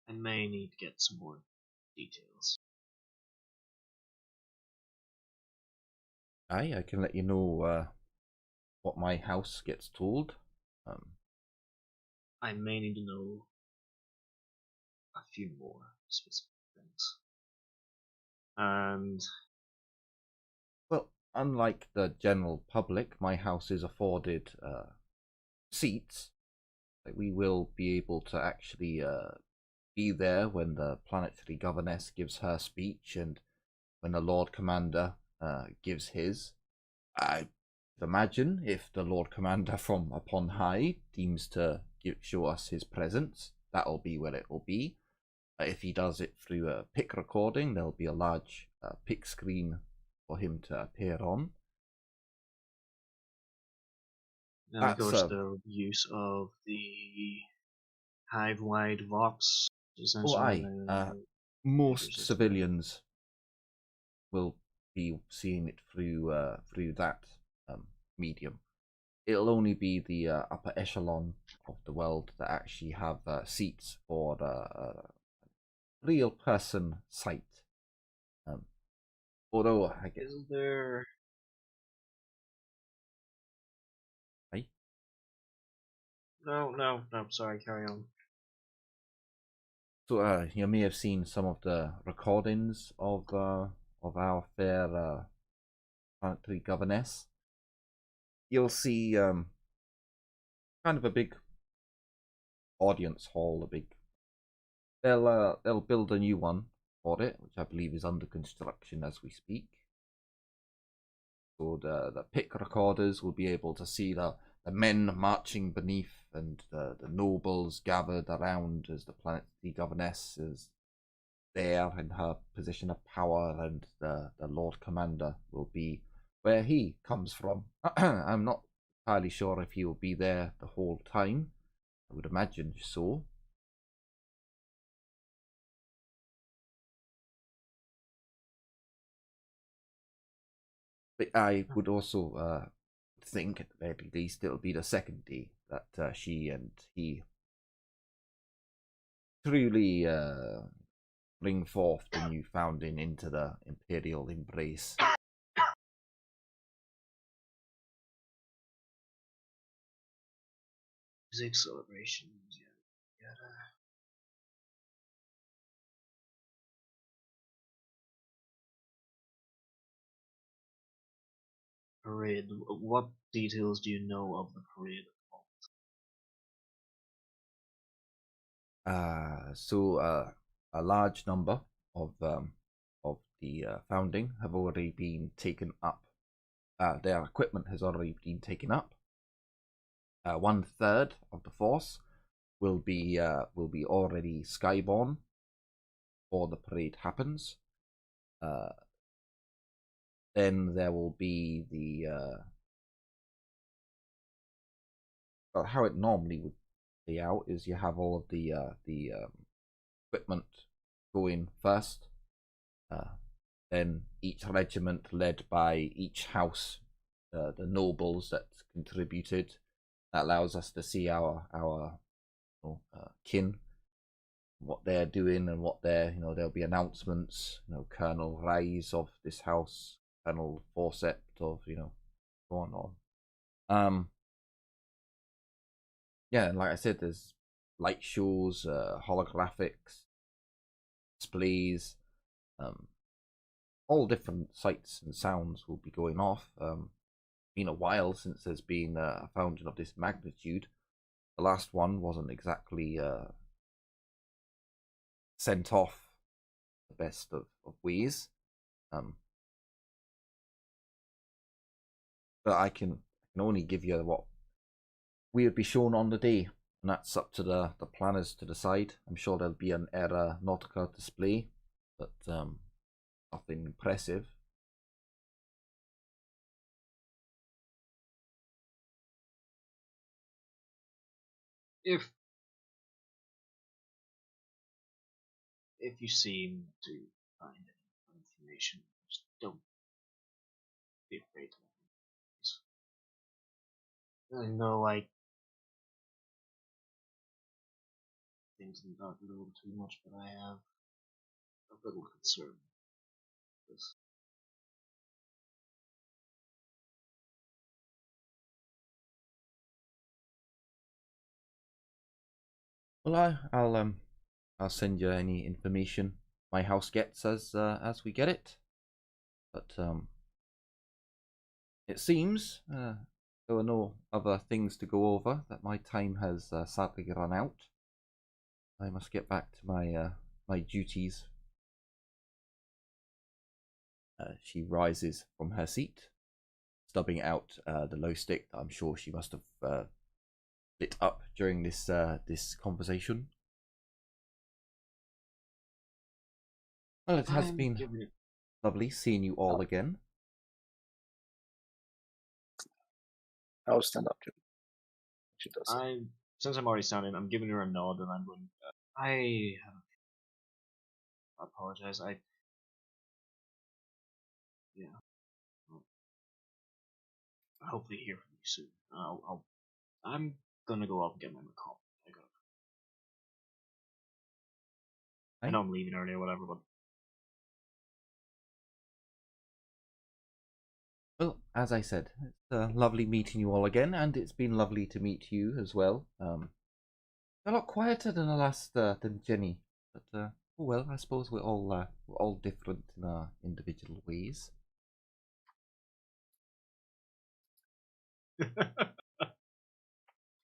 I may need to get some more details. Aye, I can let you know what my house gets told. I may need to know a few more specific things. And well, unlike the general public, my house is afforded seats. Like, we will be able to actually be there when the planetary governess gives her speech and when the Lord Commander gives his. I imagine if the Lord Commander from upon high deems to show us his presence, that'll be where it will be. If he does it through a pic recording, there'll be a large pic screen for him to appear on. then it goes to the use of the hive-wide Vox. Oh, aye. Most civilians will be seeing it through that medium. It'll only be the upper echelon of the world that actually have seats for real person sight. Although I guess Is there? Hey? No. Sorry, carry on. So you may have seen some of the recordings of our fair planetary governess. You'll see kind of a big audience hall, a big. They'll build a new one for it, which I believe is under construction as we speak. So the pic recorders will be able to see the men marching beneath and the nobles gathered around as the planetary governess is there in her position of power, and the Lord Commander will be where he comes from. I'm not entirely sure if he will be there the whole time. I would imagine so. But I would also think at the very least it'll be the second day that she and he truly bring forth the new founding into the imperial embrace. Music celebrations, yeah. parade. What details do you know of the parade? A large number of the founding have already been taken up. Their equipment has already been taken up. 1/3 of the force will be already skyborne before the parade happens. Then there will be the how it normally would play out is you have all of the equipment going first. Then each regiment led by each house, the nobles that contributed. That allows us to see our kin, what they're doing and what they're, there'll be announcements, Colonel Rise of this house, Colonel Forcept of, so on. Yeah, and like I said, there's light shows, holographics, displays, all different sights and sounds will be going off. Been a while since there's been a founding of this magnitude. The last one wasn't exactly sent off the best of ways. But I can only give you what we would be shown on the day, and that's up to the planners to decide. I'm sure there'll be an Era Nautica display, but nothing impressive. If you seem to find any information, just don't be afraid to let me know. I know, like, things in the dark a little too much, but I have a little concern. Well, I'll send you any information my house gets as we get it. But it seems there are no other things to go over. That my time has sadly run out. I must get back to my duties. She rises from her seat, stubbing out the low stick that I'm sure she must have lit up during this conversation. Well, it has been lovely seeing you all again. I'll stand up, Jim. She does. Since I'm already standing, I'm giving her a nod, and I'm going. I apologize. Yeah. I'll hopefully hear from you soon. I'm gonna go up and get my McCall. I know I'm leaving early or whatever, but. Well, as I said, it's lovely meeting you all again, and it's been lovely to meet you as well. A lot quieter than the last than Jenny, but oh well, I suppose we're all different in our individual ways.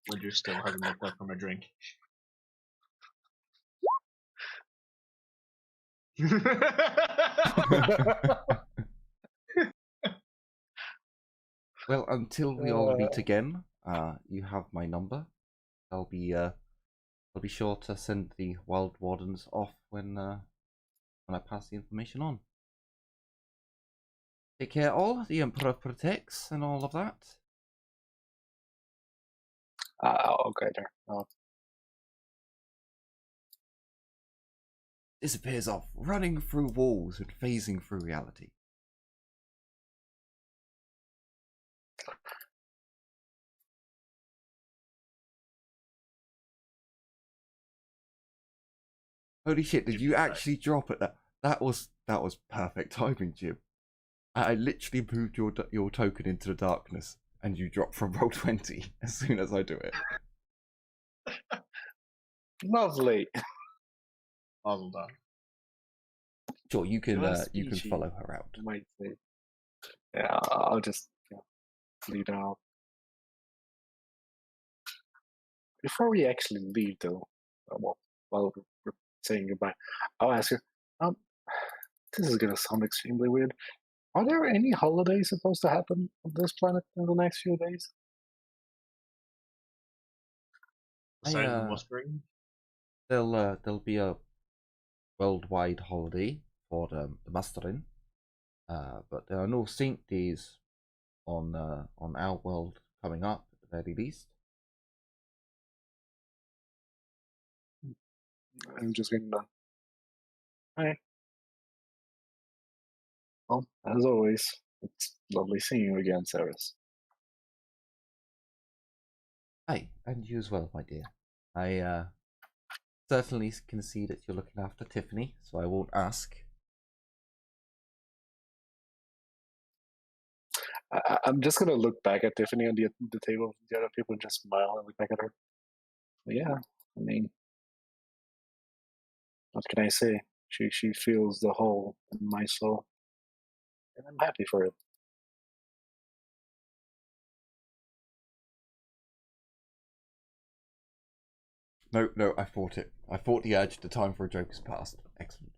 Ledger still hasn't looked up from a drink. Well, until we all meet again, you have my number. I'll be sure to send the Wild Wardens off when I pass the information on. Take care, all. The Emperor protects, and all of that. Okay, there. Disappears off, running through walls and phasing through reality. Holy shit, did you actually drop it? That was perfect timing, Jim. I literally moved your token into the darkness, and you drop from roll 20 as soon as I do it. Lovely. Awesome done. Sure, you can follow her out. Might say. Yeah, I'll just lead out. Before we actually leave, though, well, while we're saying goodbye, I'll ask you. This is gonna sound extremely weird. Are there any holidays supposed to happen on this planet in the next few days? Aside from mustering? There'll be a worldwide holiday for the mustering, but there are no Saint days on our world coming up at the very least. I'm just gonna. Alright. Well, as always, it's lovely seeing you again, Saris. Hi, and you as well, my dear. I certainly can see that you're looking after Tiffany, so I won't ask. I'm just gonna look back at Tiffany on the table with the other people and just smile and look back at her. But yeah, I mean, what can I say? She feels the hole in my soul, and I'm happy for it. No, I fought it. I fought the urge. The time for a joke is past. Excellent.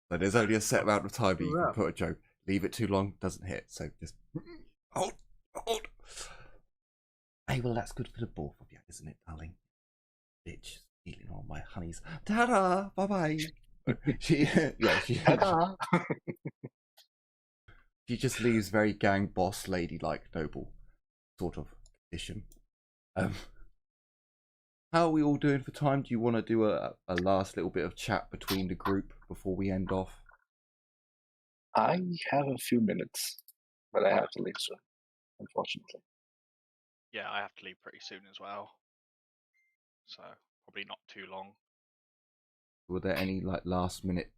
So there's only a set amount of time that you can put a joke. Leave it too long, doesn't hit. So just hold. Hey, well, that's good for the both of you, isn't it, darling? Bitch, stealing all my honeys. Ta-da! Bye-bye. She just leaves very gang boss lady-like noble sort of condition. How are we all doing for time? Do you want to do a last little bit of chat between the group before we end off? I have a few minutes, but I have to leave soon, unfortunately. Yeah, I have to leave pretty soon as well. So probably not too long. Were there any last minute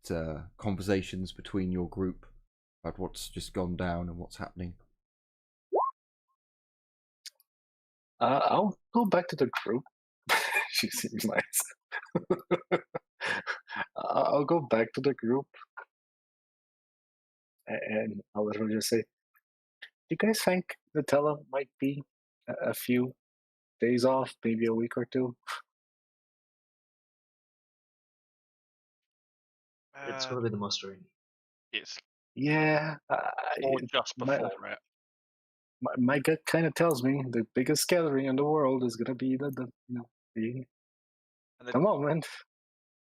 conversations between your group about what's just gone down and what's happening? I'll go back to the group. She seems nice. I'll go back to the group and I'll let her just say, do you guys think Nutella might be a few days off, maybe a week or two? It's going to be the mustering. It's or just before it. My gut kind of tells me the biggest gathering in the world is going to be the moment.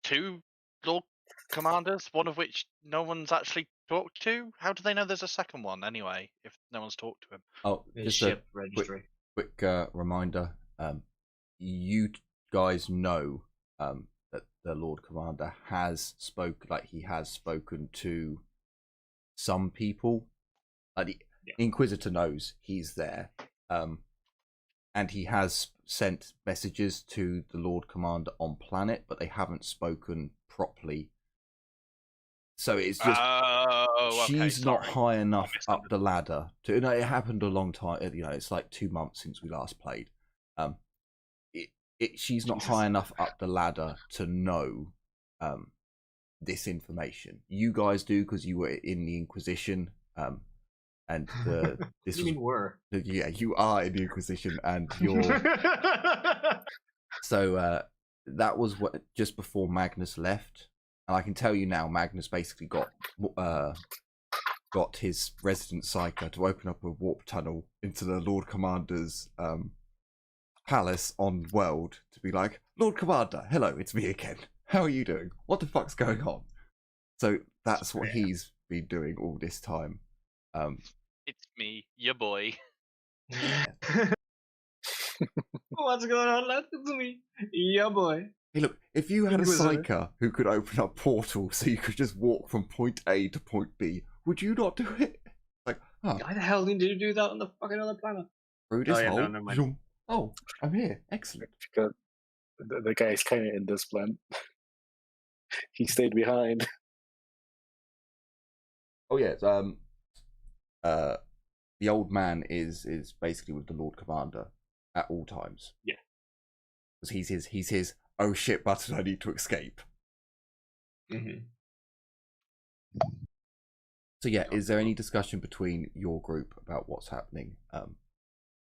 2 Lord Commanders, one of which no one's actually talked to? How do they know there's a second one anyway, if no one's talked to him? Oh, just a quick reminder. You guys know that the Lord Commander has spoken to some people. The Inquisitor knows he's there. And he has sent messages to the Lord Commander on planet, but they haven't spoken properly. So it's just she's not high enough up the ladder to. It happened a long time. It's like 2 months since we last played. She's not high enough up the ladder to know this information. You guys do because you were in the Inquisition. And this yeah, you are in the Inquisition, and you're so that was just before Magnus left, and I can tell you now, Magnus basically got his resident psyker to open up a warp tunnel into the Lord Commander's palace on world to be like, Lord Commander, hello, it's me again. How are you doing? What the fuck's going on? So that's what he's been doing all this time. It's me, your boy. What's going on, lads? It's me, your boy. Hey, look, if you had a psyker who could open up portals so you could just walk from point A to point B, would you not do it? Like, why the hell did you do that on the fucking other planet? Through this hole. Oh, I'm here. Excellent. Because the guy's kind of in this plan. He stayed behind. Oh yeah, the old man is basically with the Lord Commander at all times. Yeah, because he's his oh shit button. I need to escape. Mm-hmm. So yeah, is there any discussion between your group about what's happening,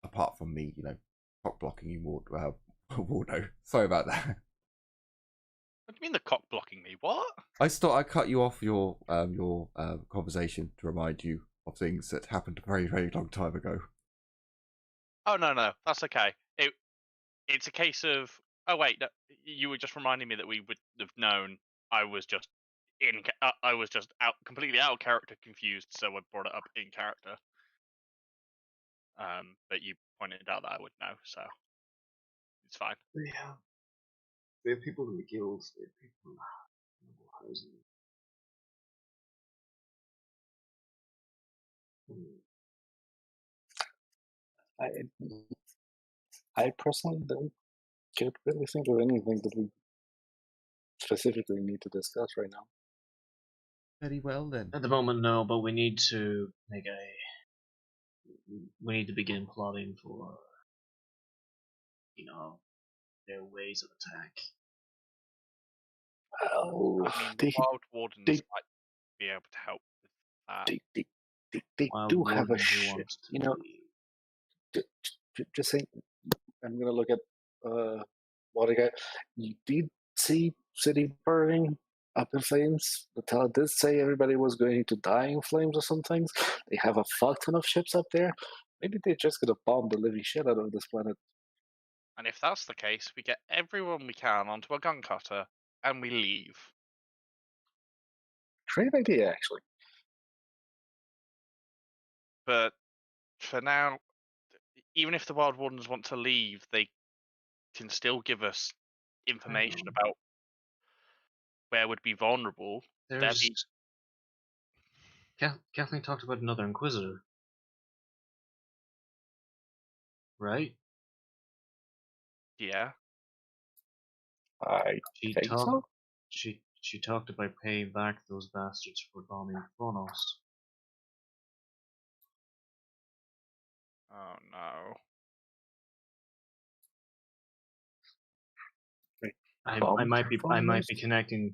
apart from me, cock blocking you more? Wardo, sorry about that. What do you mean the cock blocking me? What? I cut you off your conversation to remind you of things that happened a very, very long time ago. Oh no, that's okay. It's a case of wait, no, you were just reminding me that we would have known. I was just completely out of character, confused, so I brought it up in character. But you pointed out that I would know, so it's fine. Yeah. They have people in the guilds. They have people in the housing. I personally can't really think of anything that we specifically need to discuss right now. Very well then. At the moment, no, but we need to we need to begin plotting for, their ways of attack. Oh, I mean, the Wild Wardens might be able to help with that. They do have a shit. Just saying. I'm gonna look at what I got. You did see city burning up in flames. The teller did say everybody was going to die in flames or something. They have a fuck ton of ships up there. Maybe they're just gonna bomb the living shit out of this planet. And if that's the case, we get everyone we can onto a gun cutter and we leave. Great idea, actually. But for now, even if the Wild Wardens want to leave, they can still give us information about where would be vulnerable. Kathleen talked about another Inquisitor, right? Yeah. She talked about paying back those bastards for bombing Kronos. Oh no. I might be connecting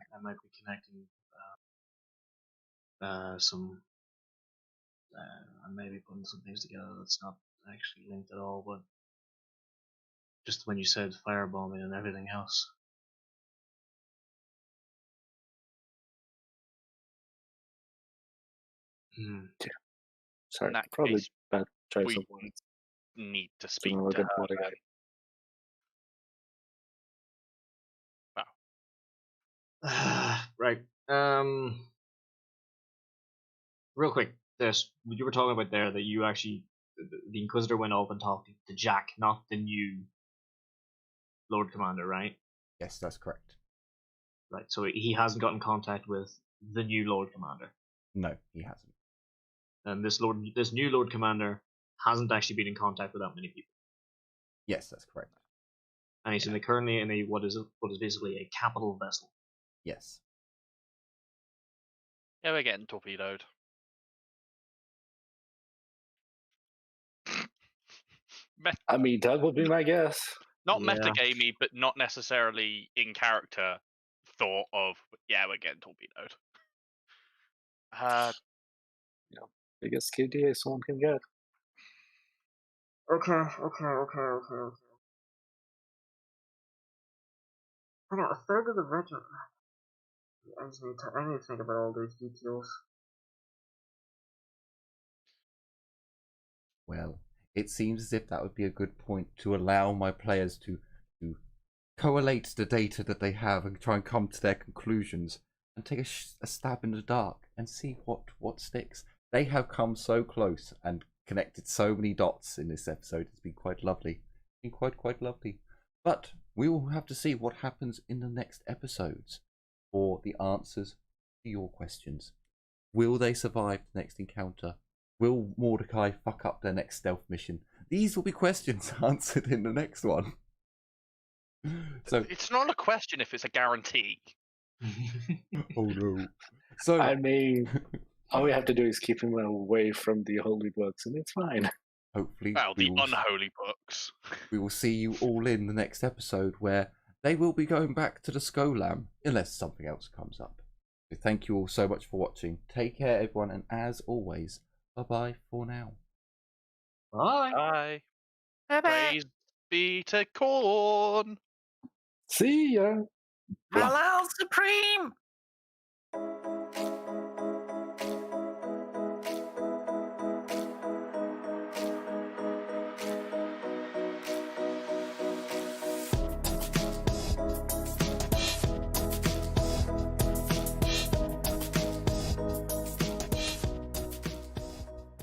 some. I may be putting some things together that's not actually linked at all, but just when you said firebombing and everything else. Yeah. Sorry, In that probably case, bad choice we of words. need to speak Look to at her. what I got. Wow. Right. Real quick, you were talking about there that you actually the Inquisitor went off and talked to Jack, not the new Lord Commander, right? Yes, that's correct. Right. So he hasn't got in contact with the new Lord Commander. No, he hasn't. And this new Lord Commander hasn't actually been in contact with that many people. Yes, that's correct. And he's currently in what is basically a capital vessel. Yes. Yeah, we're getting torpedoed. I mean, that would be my guess. Not metagamey, but not necessarily in character. Thought of we're getting torpedoed. Biggest KDA someone can get. Okay. I got a third of the regiment. I need to think about all these details. Well, it seems as if that would be a good point to allow my players to collate the data that they have and try and come to their conclusions and take a stab in the dark and see what sticks. They have come so close and connected so many dots in this episode. It's been quite lovely. It's been quite lovely. But we will have to see what happens in the next episodes for the answers to your questions. Will they survive the next encounter? Will Mordecai fuck up their next stealth mission? These will be questions answered in the next one. So it's not a question if it's a guarantee. Oh no. So I mean, all we have to do is keep him away from the holy books, and it's fine. Hopefully, well, the unholy books. We will see you all in the next episode where they will be going back to the Skolam, unless something else comes up. So thank you all so much for watching. Take care, everyone, and as always, bye-bye for now. Bye. Bye. Bye-bye. Praise be to corn. See ya. Halal Supreme!